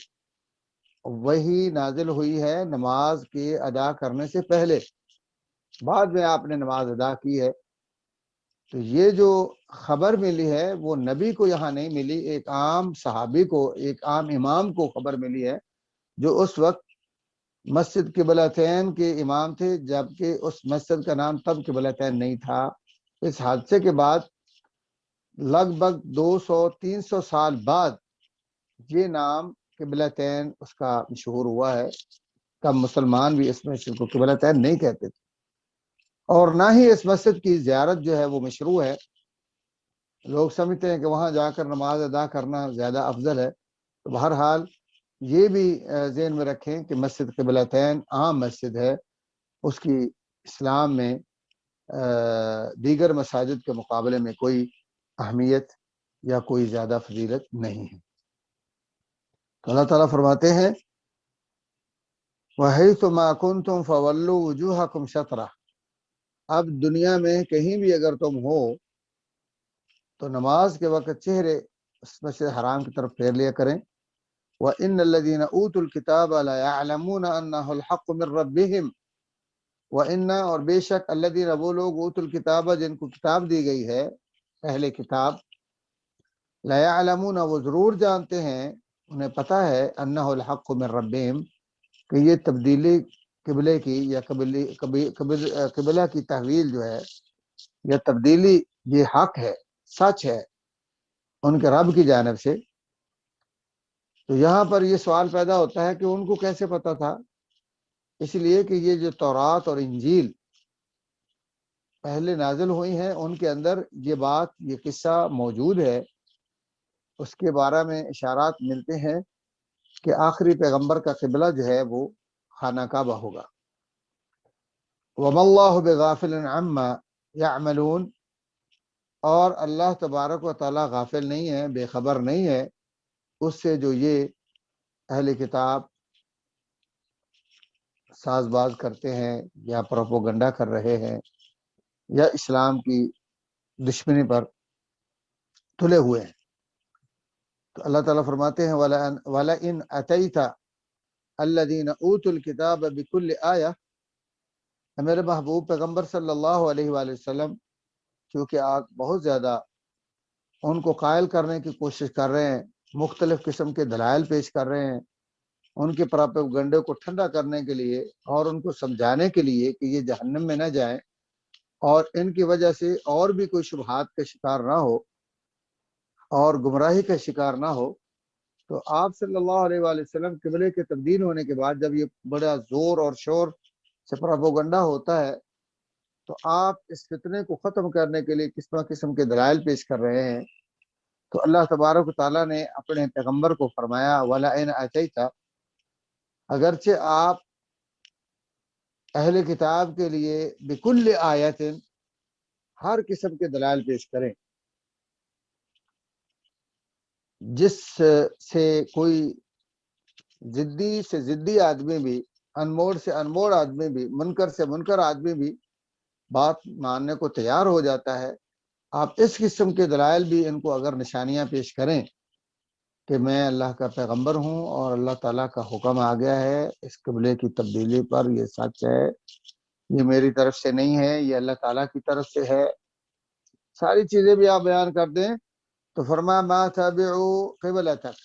وحی نازل ہوئی ہے نماز کے ادا کرنے سے پہلے، بعد میں آپ نے نماز ادا کی ہے۔ تو یہ جو خبر ملی ہے وہ نبی کو یہاں نہیں ملی، ایک عام صحابی کو، ایک عام امام کو خبر ملی ہے، جو اس وقت مسجد قبلتین کے امام تھے، جبکہ اس مسجد کا نام تب قبلتین نہیں تھا۔ اس حادثے کے بعد لگ بھگ 200-300 سال بعد یہ نام قبلتین اس کا مشہور ہوا ہے، تب مسلمان بھی اس مسجد کو قبلتین نہیں کہتے تھے، اور نہ ہی اس مسجد کی زیارت جو ہے وہ مشروع ہے۔ لوگ سمجھتے ہیں کہ وہاں جا کر نماز ادا کرنا زیادہ افضل ہے۔ تو بہرحال یہ بھی ذہن میں رکھیں کہ مسجد قبلتین عام مسجد ہے، اس کی اسلام میں دیگر مساجد کے مقابلے میں کوئی اہمیت یا کوئی زیادہ فضیلت نہیں ہے۔ تو اللہ تعالیٰ فرماتے ہیں وَحَيْثُ مَا كُنْتُمْ فَوَلُّوا وُجُوهَكُمْ شَطْرَهُ، اب دنیا میں کہیں بھی اگر تم ہو تو نماز کے وقت چہرے اس مسجد حرام کی طرف پھیر لیا کریں۔ وَإِنَّ الَّذِينَ أُوتُوا الْكِتَابَ لَيَعْلَمُونَ أَنَّهُ الْحَقُّ مِنْ رَبِّهِمْ، وَإِنَّ اور بے شک الَّذِينَ وہ لوگ اوتوا الکتاب جن کو کتاب دی گئی ہے، اہل کتاب، لَيَعْلَمُونَ وہ ضرور جانتے ہیں، انہیں پتہ ہے، أَنَّهُ الْحَقُّ مِنْ رَبِّهِمْ کہ یہ تبدیلی قبلے کی یا قبلہ کی تحویل جو ہے یا تبدیلی یہ حق ہے، سچ ہے ان کے رب کی جانب سے۔ تو یہاں پر یہ سوال پیدا ہوتا ہے کہ ان کو کیسے پتا تھا؟ اس لیے کہ یہ جو تورات اور انجیل پہلے نازل ہوئی ہیں ان کے اندر یہ بات، یہ قصہ موجود ہے، اس کے بارے میں اشارات ملتے ہیں کہ آخری پیغمبر کا قبلہ جو ہے وہ خانہ کعبہ ہوگا۔ وَمَا اللَّهُ بِغَافِلٍ عَمَّا يَعْمَلُونَ، اور اللہ تبارک و تعالیٰ غافل نہیں ہے، بے خبر نہیں ہے اس سے جو یہ اہل کتاب ساز باز کرتے ہیں یا پروپوگنڈا کر رہے ہیں یا اسلام کی دشمنی پر تلے ہوئے ہیں۔ تو اللہ تعالیٰ فرماتے ہیں وَلَئِنْ أَتَيْتَ الَّذِينَ أُوتُوا الْكِتَابَ بِكُلِّ آیَةٍ، میرے محبوب پیغمبر صلی اللہ علیہ وآلہ وسلم، کیونکہ آپ بہت زیادہ ان کو قائل کرنے کی کوشش کر رہے ہیں، مختلف قسم کے دلائل پیش کر رہے ہیں، ان کے پراپیگنڈے کو ٹھنڈا کرنے کے لیے اور ان کو سمجھانے کے لیے کہ یہ جہنم میں نہ جائیں اور ان کی وجہ سے اور بھی کوئی شبہات کا شکار نہ ہو اور گمراہی کا شکار نہ ہو، تو آپ صلی اللہ علیہ وآلہ وسلم قبلے کے تبدیل ہونے کے بعد جب یہ بڑا زور اور شور سے پراپیگنڈا ہوتا ہے تو آپ اس فتنے کو ختم کرنے کے لیے قسم قسم کے دلائل پیش کر رہے ہیں۔ تو اللہ تبارک و تعالیٰ نے اپنے پیغمبر کو فرمایا وَلَئِنْ أَتَيْتَ، اگرچہ آپ اہل کتاب کے لیے بِكُلِّ آیَةٍ ہر قسم کے دلائل پیش کریں، جس سے کوئی ضدی سے ضدی آدمی بھی، انموڑ سے انموڑ آدمی بھی، منکر سے منکر آدمی بھی بات ماننے کو تیار ہو جاتا ہے، آپ اس قسم کے دلائل بھی ان کو اگر نشانیاں پیش کریں کہ میں اللہ کا پیغمبر ہوں اور اللہ تعالیٰ کا حکم آ گیا ہے اس قبلے کی تبدیلی پر، یہ سچ ہے، یہ میری طرف سے نہیں ہے، یہ اللہ تعالیٰ کی طرف سے ہے، ساری چیزیں بھی آپ بیان کر دیں، تو فرمایا ما تابعوا قبلتک،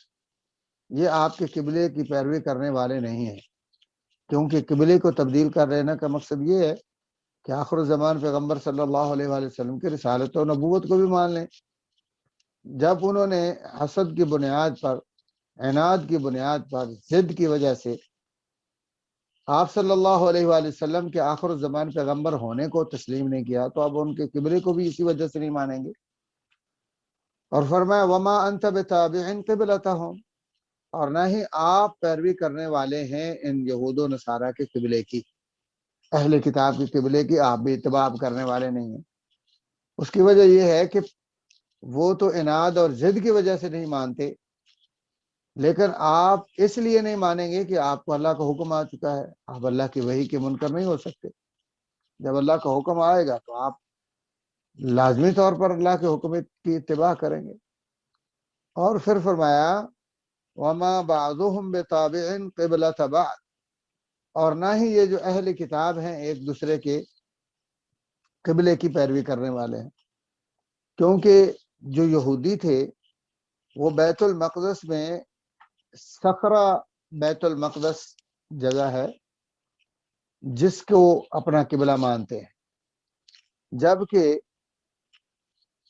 یہ آپ کے قبلے کی پیروی کرنے والے نہیں ہیں، کیونکہ قبلے کو تبدیل کر لینا کا مقصد یہ ہے کہ آخر الزمان پیغمبر صلی اللہ علیہ وآلہ وسلم کی رسالت و نبوت کو بھی مان لیں۔ جب انہوں نے حسد کی بنیاد پر، عناد کی بنیاد پر، ضد کی وجہ سے آپ صلی اللہ علیہ وآلہ وسلم کے آخر الزمان پیغمبر ہونے کو تسلیم نہیں کیا، تو اب ان کے قبلے کو بھی اسی وجہ سے نہیں مانیں گے۔ اور فرمایا وما انت بتابع قبلتهم، اور نہ ہی آپ پیروی کرنے والے ہیں ان یہود و نصارہ کے قبلے کی، اہل کتاب کے قبلے کی آپ بھی اتباع کرنے والے نہیں ہیں۔ اس کی وجہ یہ ہے کہ وہ تو عناد اور ضد کی وجہ سے نہیں مانتے، لیکن آپ اس لیے نہیں مانیں گے کہ آپ کو اللہ کا حکم آ چکا ہے، آپ اللہ کی وحی کے منکر نہیں ہو سکتے۔ جب اللہ کا حکم آئے گا تو آپ لازمی طور پر اللہ کے حکم کی اتباع کریں گے۔ اور پھر فرمایا وما بعضهم بتابع قبلۃ بعض، اور نہ ہی یہ جو اہل کتاب ہیں ایک دوسرے کے قبلے کی پیروی کرنے والے ہیں، کیونکہ جو یہودی تھے وہ بیت المقدس میں صخرہ، بیت المقدس جگہ ہے جس کو اپنا قبلہ مانتے ہیں، جبکہ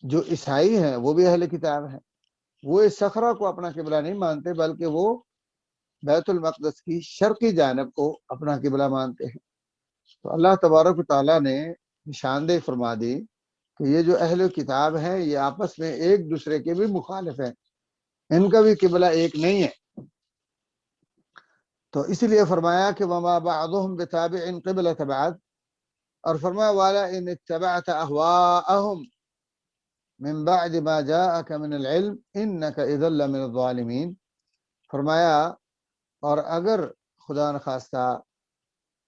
جو عیسائی ہیں وہ بھی اہل کتاب ہیں، وہ اس صخرہ کو اپنا قبلہ نہیں مانتے بلکہ وہ بیت المقدس کی شرقی جانب کو اپنا قبلہ مانتے ہیں۔ تو اللہ تبارک و تعالیٰ نے نشاندہی فرما دی کہ یہ جو اہل کتاب ہیں یہ آپس میں ایک دوسرے کے بھی مخالف ہیں، ان کا بھی قبلہ ایک نہیں ہے۔ تو اسی لیے فرمایا کہ وما بعضهم بتابع قبلۃ بعض، اور فرمایا والا ان اتبعت اهواءهم من بعد ما جاءك من العلم انك اذا لمن الظالمین، فرمایا اور اگر خدا نخواستہ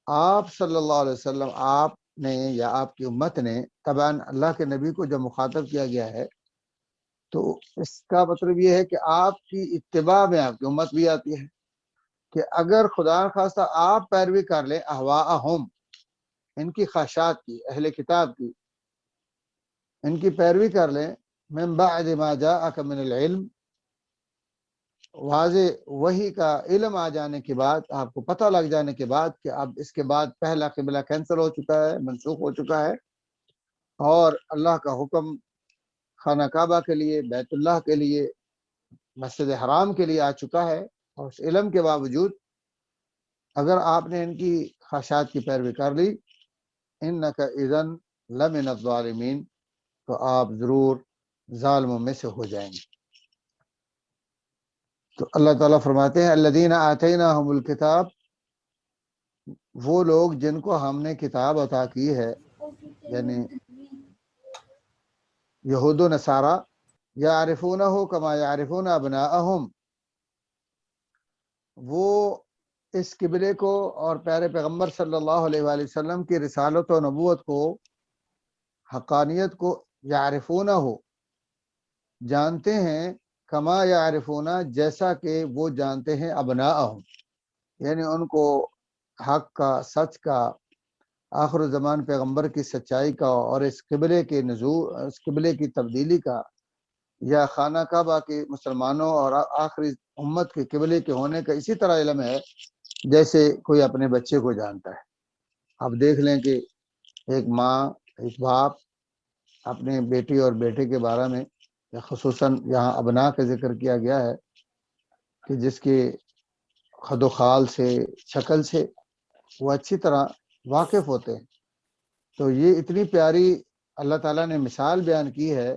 آپ صلی اللہ علیہ وسلم، آپ نے یا آپ کی امت نے، طبعا اللہ کے نبی کو جب مخاطب کیا گیا ہے تو اس کا مطلب یہ ہے کہ آپ کی اتباع میں آپ کی امت بھی آتی ہے، کہ اگر خدا نخواستہ آپ پیروی کر لیں اہواءہم، ان کی خواہشات کی، اہل کتاب کی، ان کی پیروی کر لیں، من بعد ما جاءک من العلم، واضح وحی کا علم آ جانے کے بعد، آپ کو پتہ لگ جانے کے بعد کہ اب اس کے بعد پہلا قبلہ کینسل ہو چکا ہے، منسوخ ہو چکا ہے، اور اللہ کا حکم خانہ کعبہ کے لیے، بیت اللہ کے لیے، مسجد حرام کے لیے آ چکا ہے، اور اس علم کے باوجود اگر آپ نے ان کی خواہشات کی پیروی کر لی، انک اذن لمن الظالمین، تو آپ ضرور ظالموں میں سے ہو جائیں گے۔ تو اللہ تعالیٰ فرماتے ہیں الذین آتیناہم الکتاب، وہ لوگ جن کو ہم نے کتاب عطا کی ہے، یعنی یہود و نصارہ، یعرفونہ کما یعرفون ابناءہم، وہ اس قبلے کو اور پیارے پیغمبر صلی اللہ علیہ وآلہ وسلم کی رسالت و نبوت کو، حقانیت کو، یعرفونہ جانتے ہیں، کما یعرفون جیسا کہ وہ جانتے ہیں ابناءہم، یعنی ان کو حق کا، سچ کا، آخر الزمان پیغمبر کی سچائی کا اور اس قبلے کے نزول، اس قبلے کی تبدیلی کا یا خانہ کعبہ کے مسلمانوں اور آخری امت کے قبلے کے ہونے کا اسی طرح علم ہے جیسے کوئی اپنے بچے کو جانتا ہے۔ آپ دیکھ لیں کہ ایک ماں، ایک باپ اپنے بیٹی اور بیٹے کے بارے میں، خصوصاً یہاں ابنا کا ذکر کیا گیا ہے کہ جس کے خد و خال سے، شکل سے وہ اچھی طرح واقف ہوتے ہیں، تو یہ اتنی پیاری اللہ تعالیٰ نے مثال بیان کی ہے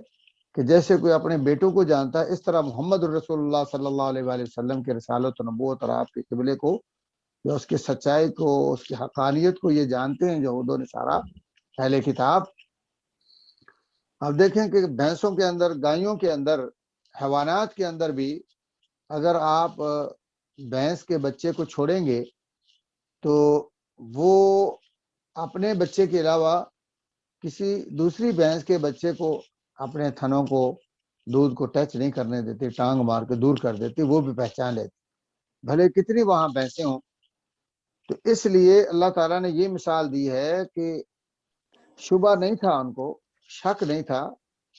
کہ جیسے کوئی اپنے بیٹوں کو جانتا ہے، اس طرح محمد الرسول اللہ صلی اللہ علیہ وآلہ وسلم کے رسالت و نبوت اور آپ کے قبلے کو یا اس کی سچائی کو، اس کی حقانیت کو یہ جانتے ہیں یہود و نصارہ اہل کتاب۔ اب دیکھیں کہ بھینسوں کے اندر، گایوں کے اندر، حیوانات کے اندر بھی اگر آپ بھینس کے بچے کو چھوڑیں گے تو وہ اپنے بچے کے علاوہ کسی دوسری بھینس کے بچے کو، اپنے تھنوں کو، دودھ کو ٹچ نہیں کرنے دیتی، ٹانگ مار کے دور کر دیتی، وہ بھی پہچان لیتی بھلے کتنی وہاں بھینسیں ہوں۔ تو اس لیے اللہ تعالیٰ نے یہ مثال دی ہے کہ شبہ نہیں تھا، ان کو شک نہیں تھا،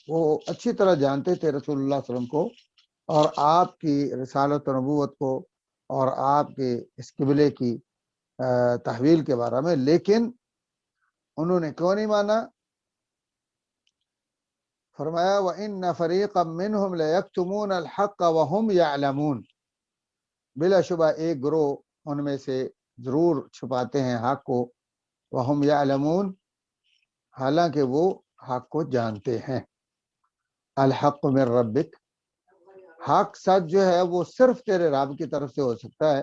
وہ اچھی طرح جانتے تھے رسول اللہ صلی اللہ علیہ وسلم کو اور آپ کی رسالت و نبوت کو اور آپ کے اس قبلے کی تحویل کے بارے میں، لیکن انہوں نے کیوں نہیں مانا؟ فرمایا وَإِنَّ فَرِيقًا مِّنْهُمْ لَيَكْتُمُونَ الْحَقَّ وَهُمْ يَعْلَمُونَ، بلا شبہ ایک گروہ ان میں سے ضرور چھپاتے ہیں حق کو، وَهُمْ يَعْلَمُونَ، حالانکہ وہ حق کو جانتے ہیں۔ الحق من ربک، حق سچ جو ہے وہ صرف تیرے رب کی طرف سے ہو سکتا ہے۔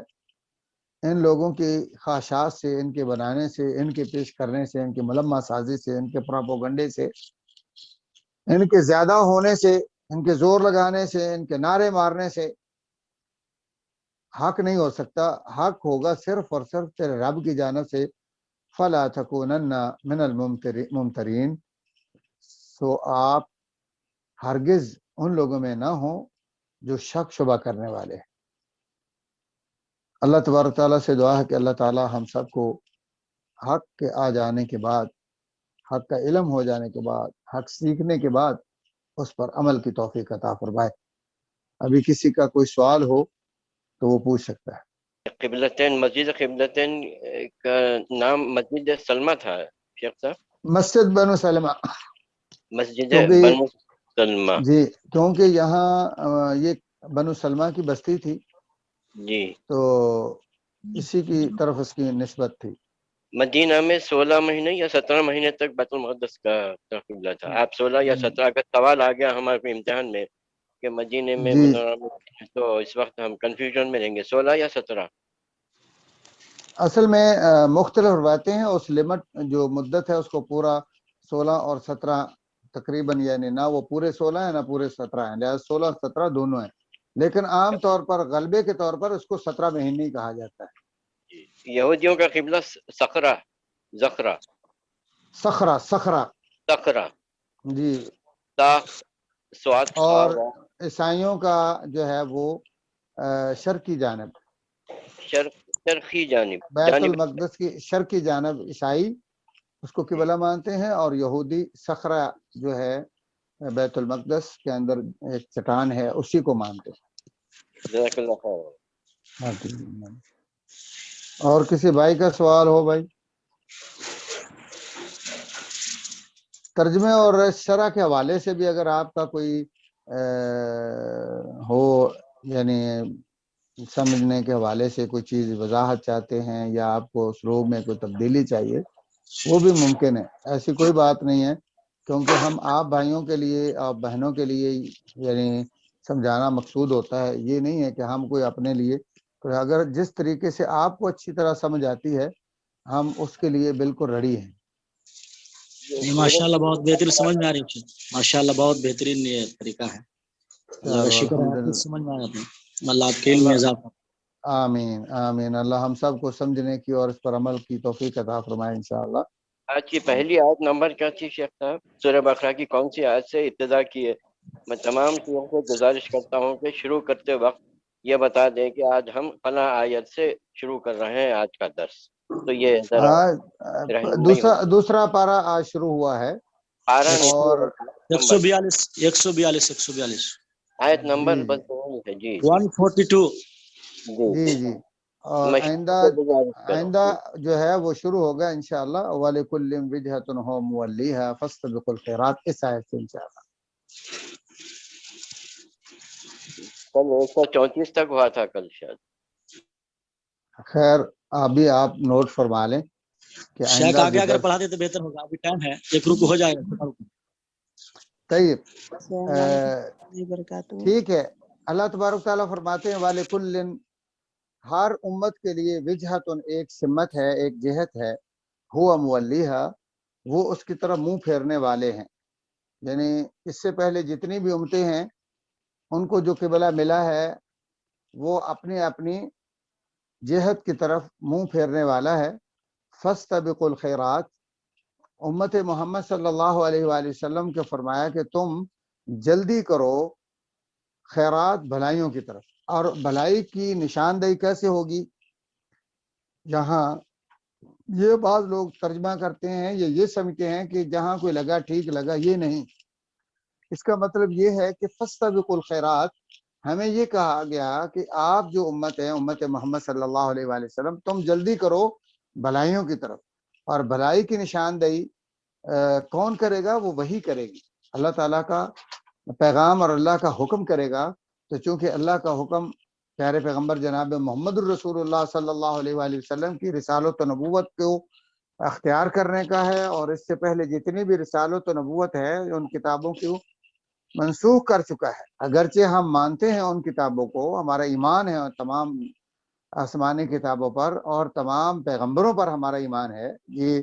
ان لوگوں کی خواہشات سے، ان کے بنانے سے، ان کے پیش کرنے سے، ان کی ملمہ سازی سے، ان کے پراپوگنڈے سے، ان کے زیادہ ہونے سے، ان کے زور لگانے سے، ان کے نعرے مارنے سے حق نہیں ہو سکتا۔ حق ہوگا صرف اور صرف تیرے رب کی جانب سے۔ فلا تکونن من الممترین، سو آپ ہرگز ان لوگوں میں نہ ہوں جو شک شبہ کرنے والے ہیں۔ اللہ تبارک تعالیٰ سے دعا ہے کہ اللہ تعالیٰ ہم سب کو حق کے آ جانے کے بعد، حق کا علم ہو جانے کے بعد، حق سیکھنے کے بعد اس پر عمل کی توفیق عطا فرمائے۔ ابھی کسی کا کوئی سوال ہو تو وہ پوچھ سکتا ہے۔ قبلتین، مسجد قبلتین کا نام مسجد سلمہ تھا شیخ صاحب؟ مسجد بنو سلمہ، مسجد کیونکہ بنو سلمہ، جی، کیونکہ یہاں یہ بنو سلمہ کی بستی تھی جی، تو اسی کی طرف اس کی نسبت تھی۔ مدینہ میں 16 مہینے یا 17 مہینے تک بیت المقدس کا قبلہ تھا۔ آپ 16 یا 17 کا سوال آ گیا ہمارے امتحان میں کہ مدینے میں جی، تو اس وقت ہم کنفیوژن میں رہیں گے، 16 یا 17؟ اصل میں مختلف روایتیں ہیں، اس لمٹ جو مدت ہے اس کو پورا 16 اور 17 تقریباً، یعنی نہ وہ پورے 16 ہیں نہ پورے 17 ہیں، لہٰذا 16 17 دونوں ہیں، لیکن عام طور پر غلبے کے طور پر اس کو 17 مہینے ہی کہا جاتا ہے۔ یہودیوں کا قبلہ صخرہ، زخرہ، صخرہ، صخرہ، صخرہ، جی، تا سواد خا اور عیسائیوں کا جو ہے وہ شرقی جانب، شرقی جانب، بیت جانب المقدس کی شرقی جانب عیسائی اس کو قبلہ مانتے ہیں، اور یہودی صخرہ جو ہے بیت المقدس کے اندر ایک چٹان ہے اسی کو مانتے ہیں۔ جزاک اللہ خیر۔ اور کسی بھائی کا سوال ہو بھائی؟ ترجمے اور شرح کے حوالے سے بھی اگر آپ کا کوئی ہو، یعنی سمجھنے کے حوالے سے کوئی چیز وضاحت چاہتے ہیں یا آپ کو اسلوب میں کوئی تبدیلی چاہیے، وہ بھی ممکن ہے، ایسی کوئی بات نہیں ہے، کیونکہ ہم آپ بھائیوں کے لیے، آپ بہنوں کے لیے یعنی سمجھانا مقصود ہوتا ہے، یہ نہیں ہے کہ ہم کوئی اپنے لیے، اگر جس طریقے سے آپ کو اچھی طرح سمجھ آتی ہے ہم اس کے لیے بالکل ریڈی ہیں۔ ماشاء اللہ بہت بہترین سمجھ میں آ رہی ہے، ماشاء اللہ بہت بہترین یہ طریقہ ہے، اللہ کا شکر ہے آپ کو سمجھ میں آ جاتے ہیں، اللہ آپ کے علم میں اضافہ۔ آمین آمین، اللہ ہم سب کو سمجھنے کی اور اس پر عمل کی توفیق عطا فرمائے انشاءاللہ۔ آج کی پہلی آیت نمبر کیا تھی شیخ صاحب؟ سورہ بقرہ کی کون سی آیت سے ابتدا کی ہے؟ میں تمام چیزوں کو گزارش کرتا ہوں کہ شروع کرتے وقت یہ بتا دیں کہ آج ہم فلاں آیت سے شروع کر رہے ہیں آج کا درس، تو یہ ذرا رہنمائی ہو۔ دوسرا پارہ آج شروع ہوا ہے، پارہ نہیں اور 142 آیت نمبر جی بس وہی ہے جی 142. جی جی جی اور مشہور کو گزارش کرو آئندہ جو ہے وہ شروع ہوگا انشاءاللہ وَلِكُلٍّ وِجْهَةٌ هُوَ مُوَلِّيهَا فَاسْتَبِقُوا الْخَيْرَاتِ اس آیت سے انشاءاللہ. کل 134 تک ہوا تھا کل شاید. خیر ابھی آپ نوٹ فرما لیں کہ شیخ آئندہ آگے جو اگر درس پڑھا دے تو بہتر ہوگا، ابھی ٹائم ہے، ایک رکو ہو جائے گا. طیب السلام علیکم ورحمۃ اللہ وبرکاتہ. ٹھیک ہے. اللہ تبارک تعالیٰ فرماتے ہیں وَلِكُلٍّ ہر امت کے لیے وجہتن ایک سمت ہے، ایک جہت ہے، ہوا مولیہا وہ اس کی طرف منہ پھیرنے والے ہیں. یعنی اس سے پہلے جتنی بھی امتیں ہیں ان کو جو قبلہ ملا ہے وہ اپنی اپنی جہت کی طرف منہ پھیرنے والا ہے. فاستبقوا الخیرات امت محمد صلی اللہ علیہ وآلہ وسلم کے فرمایا کہ تم جلدی کرو خیرات بھلائیوں کی طرف. اور بھلائی کی نشاندہی کیسے ہوگی؟ یہاں یہ بعض لوگ ترجمہ کرتے ہیں یہ سمجھتے ہیں کہ جہاں کوئی لگا ٹھیک لگا، یہ نہیں. اس کا مطلب یہ ہے کہ فاستبقوا الخیرات ہمیں یہ کہا گیا کہ آپ جو امت ہے امت محمد صلی اللہ علیہ وآلہ وسلم تم جلدی کرو بھلائیوں کی طرف. اور بھلائی کی نشاندہی کون کرے گا؟ وہ وہی کرے گی. اللہ تعالیٰ کا پیغام اور اللہ کا حکم کرے گا. تو چونکہ اللہ کا حکم پیارے پیغمبر جناب محمد الرسول اللہ صلی اللہ علیہ وآلہ وسلم کی رسالت و نبوت کو اختیار کرنے کا ہے، اور اس سے پہلے جتنی بھی رسالت و نبوت ہے ان کتابوں کو منسوخ کر چکا ہے. اگرچہ ہم مانتے ہیں ان کتابوں کو، ہمارا ایمان ہے تمام آسمانی کتابوں پر اور تمام پیغمبروں پر ہمارا ایمان ہے، یہ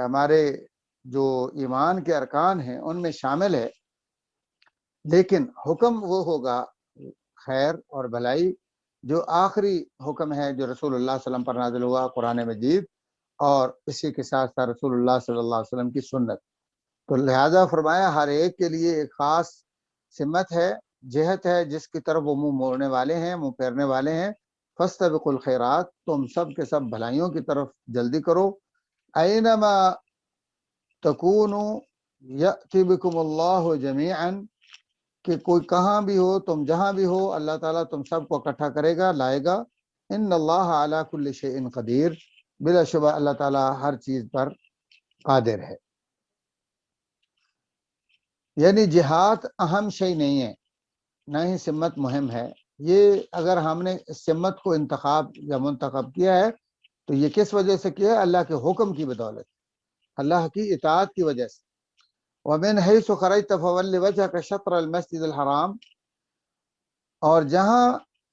ہمارے جو ایمان کے ارکان ہیں ان میں شامل ہے. لیکن حکم وہ ہوگا خیر اور بھلائی جو آخری حکم ہے جو رسول اللہ صلی اللہ علیہ وسلم پر نازل ہوا، قرآن مجید، اور اسی کے ساتھ ساتھ رسول اللہ صلی اللہ علیہ وسلم کی سنت. تو لہذا فرمایا ہر ایک کے لیے ایک خاص سمت ہے، جہت ہے جس کی طرف وہ منہ موڑنے والے ہیں، منہ پھیرنے والے ہیں. فاستبقوا الخیرات تم سب کے سب بھلائیوں کی طرف جلدی کرو. اینما تکونوا یأتی بکم اللہ جمیعا کہ کوئی کہاں بھی ہو، تم جہاں بھی ہو، اللہ تعالیٰ تم سب کو اکٹھا کرے گا، لائے گا. ان اللہ علی کل شیء قدیر بلا شبہ اللہ تعالیٰ ہر چیز پر قادر ہے. یعنی جہاد اہم شیء نہیں ہے، نہ ہی سمت مہم ہے. یہ اگر ہم نے سمت کو انتخاب یا منتخب کیا ہے تو یہ کس وجہ سے کیا ہے؟ اللہ کے حکم کی بدولت، اللہ کی اطاعت کی وجہ سے. وَمِنْ حَيْثُ خَرَجْتَ فَوَلِّ وَجْهَكَ شَطْرَ الْمَسْجِدِ الْحَرَامِ اور جہاں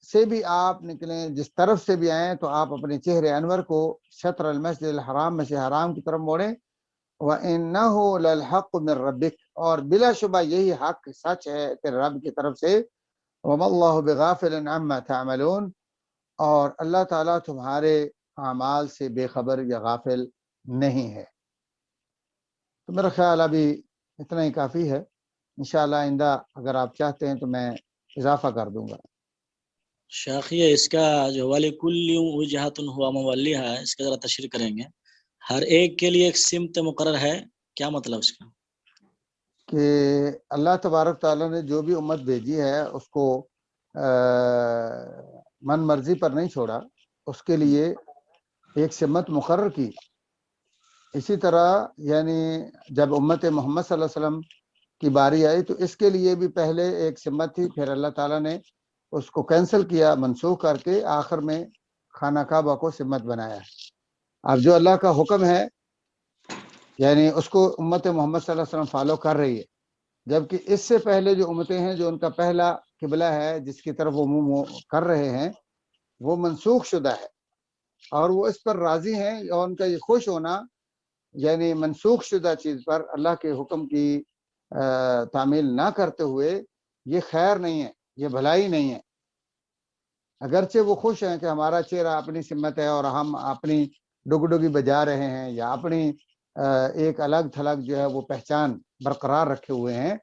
سے بھی آپ نکلیں، جس طرف سے بھی آئیں، تو آپ اپنے چہرے انور کو شطر المسجد الحرام میں سے حرام کی طرف موڑیں. وَإِنَّهُ لَلْحَقُّ مِنْ رَبِّكَ اور بلا شبہ یہی حق سچ ہے تیرے رب کی طرف سے. وَمَا اللَّهُ بِغَافِلٍ عَمَّا تَعْمَلُونَ اور اللہ تعالیٰ تمہارے اعمال سے بے خبر یا غافل نہیں ہے. تو میرا خیال ابھی اتنا ہی کافی ہے. انشاءاللہ آئندہ اگر آپ چاہتے ہیں تو میں اضافہ کر دوں گا. شاخیہ اس کا جو وَلِكُلٍّ وِجْهَةٌ هُوَ مُوَلِّيهَا ہے، اس کا ذرا تشریح کریں گے. ہر ایک کے لیے ایک سمت مقرر ہے، کیا مطلب اس کا؟ کہ اللہ تبارک تعالیٰ نے جو بھی امت بھیجی ہے اس کو من مرضی پر نہیں چھوڑا، اس کے لیے ایک سمت مقرر کی. اسی طرح یعنی جب امت محمد صلی اللہ علیہ وسلم کی باری آئی تو اس کے لیے بھی پہلے ایک سمت تھی، پھر اللہ تعالیٰ نے اس کو کینسل کیا، منسوخ کر کے آخر میں خانہ کعبہ کو سمت بنایا. اب جو اللہ کا حکم ہے یعنی اس کو امت محمد صلی اللہ علیہ وسلم فالو کر رہی ہے، جبکہ اس سے پہلے جو امتیں ہیں جو ان کا پہلا قبلہ ہے جس کی طرف وہ منہ کر رہے ہیں وہ منسوخ شدہ ہے اور وہ اس پر راضی ہیں. اور ان کا یہ خوش ہونا یعنی منسوخ شدہ چیز پر اللہ کے حکم کی تعمیل نہ کرتے ہوئے یہ خیر نہیں ہے، یہ بھلائی نہیں ہے. اگرچہ وہ خوش ہیں کہ ہمارا چہرہ اپنی سمت ہے اور ہم اپنی ڈگڈگی بجا رہے ہیں یا اپنی ایک الگ تھلگ جو ہے وہ پہچان برقرار رکھے ہوئے ہیں،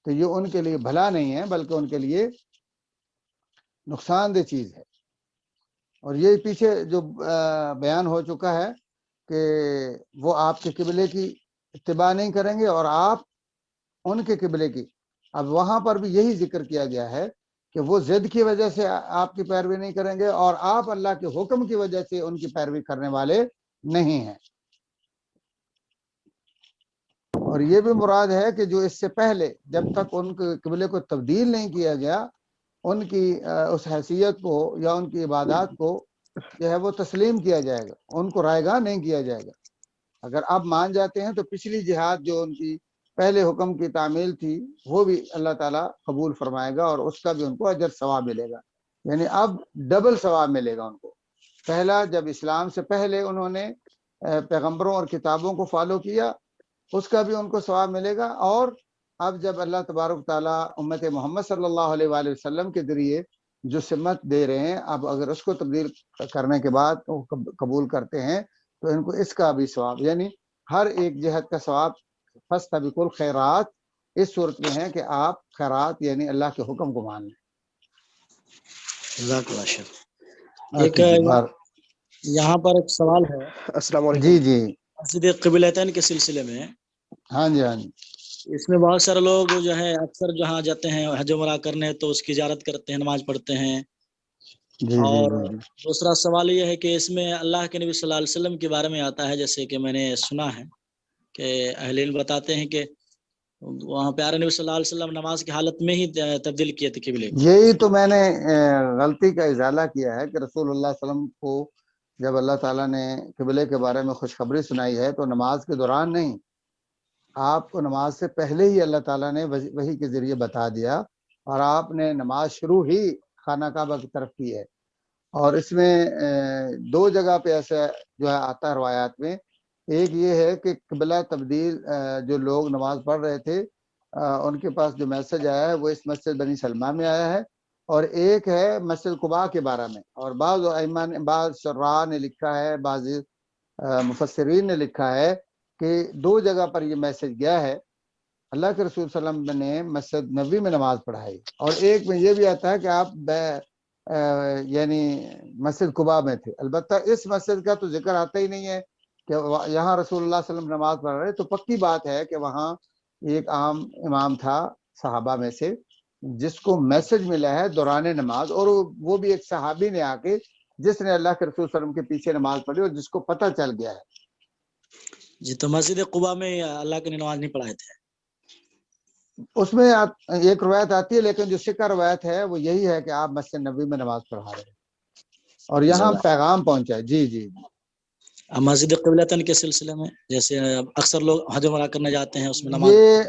تو یہ ان کے لیے بھلا نہیں ہے بلکہ ان کے لیے نقصان دہ چیز ہے. اور یہ پیچھے جو بیان ہو چکا ہے کہ وہ آپ کے قبلے کی اتباع نہیں کریں گے اور آپ ان کے قبلے کی. اب وہاں پر بھی یہی ذکر کیا گیا ہے کہ وہ ضد کی وجہ سے آپ کی پیروی نہیں کریں گے اور آپ اللہ کے حکم کی وجہ سے ان کی پیروی کرنے والے نہیں ہیں. اور یہ بھی مراد ہے کہ جو اس سے پہلے جب تک ان کے قبلے کو تبدیل نہیں کیا گیا ان کی اس حیثیت کو یا ان کی عبادات کو جو ہے وہ تسلیم کیا جائے گا, ان کو رائے گاہ نہیں کیا جائے گا. اگر آپ مان جاتے ہیں تو پچھلی جہاد جو ان کی پہلے حکم کی تعمیل تھی وہ بھی اللہ تعالیٰ قبول فرمائے گا اور اس کا بھی ان کو اجر ثواب ملے گا. یعنی اب ڈبل ثواب ملے گا ان کو. پہلا جب اسلام سے پہلے انہوں نے پیغمبروں اور کتابوں کو فالو کیا اس کا بھی ان کو ثواب ملے گا, اور اب جب اللہ تبارک تعالیٰ امت محمد صلی اللہ علیہ وآلہ وسلم کے ذریعے جو سمت دے رہے ہیں اب اگر اس کو تبدیل کرنے کے بعد قبول کرتے ہیں تو ان کو اس کا بھی ثواب, یعنی ہر ایک جہت کا ثواب. فاستبقوا الخیرات اس صورت میں ہے کہ آپ خیرات یعنی اللہ کے حکم کو مان لیں. جزاک اللہ شیخ. ایک یہاں پر ایک سوال ہے. السلام علیکم. جی جی مسجد قبلتین کے سلسلے میں. ہاں جی ہاں جی. اس میں بہت سارے لوگ جو ہے اکثر جہاں جاتے ہیں حج عمرہ کرنے تو اس کی زیارت کرتے ہیں, نماز پڑھتے ہیں. جی اور جی جی. دوسرا سوال یہ ہے کہ اس میں اللہ کے نبی صلی اللہ علیہ وسلم کے بارے میں آتا ہے, جیسے کہ میں نے سنا ہے کہ اہل علم بتاتے ہیں کہ وہاں پیارے نبی صلی اللہ علیہ وسلم نماز کی حالت میں ہی تبدیل کیے تھے قبلے کو. یہی تو میں نے غلطی کا ازالہ کیا ہے کہ رسول اللہ صلی اللہ علیہ وسلم کو جب اللہ تعالیٰ نے قبلے کے بارے میں خوشخبری سنائی ہے تو نماز کے دوران نہیں, آپ کو نماز سے پہلے ہی اللہ تعالیٰ نے وحی کے ذریعے بتا دیا اور آپ نے نماز شروع ہی خانہ کعبہ کی طرف کی ہے. اور اس میں دو جگہ پہ ایسا جو ہے آتا ہے روایات میں. ایک یہ ہے کہ قبلہ تبدیل جو لوگ نماز پڑھ رہے تھے ان کے پاس جو میسج آیا ہے وہ اس مسجد بنی سلمہ میں آیا ہے, اور ایک ہے مسجد قباء کے بارے میں. اور بعض شراح نے لکھا ہے, بعض مفسرین نے لکھا ہے کہ دو جگہ پر یہ میسج گیا ہے. اللہ کے رسول صلی اللہ علیہ وسلم نے مسجد نبوی میں نماز پڑھائی, اور ایک میں یہ بھی آتا ہے کہ آپ یعنی مسجد قباء میں تھے. البتہ اس مسجد کا تو ذکر آتا ہی نہیں ہے کہ یہاں رسول اللہ صلی اللہ علیہ وسلم نماز پڑھ رہے. تو پکی بات ہے کہ وہاں ایک عام امام تھا صحابہ میں سے جس کو میسج ملا ہے دوران نماز, اور وہ بھی ایک صحابی نے آ کے جس نے اللہ کے رسول صلی اللہ علیہ وسلم کے پیچھے نماز پڑھی اور جس کو پتہ چل گیا ہے. جی, تو مسجد قباء میں اللہ کے نماز نہیں پڑھائے تھے. اس میں ایک روایت آتی ہے لیکن جو سکہ روایت ہے وہ یہی ہے کہ آپ مسجد نبوی میں نماز پڑھا رہے ہیں اور یہاں پیغام پہنچا ہے. جی جی. مسجد قبلتین کے سلسلے میں جیسے اکثر لوگ حج عمرہ کرنے جاتے ہیں اس میں نماز. یہ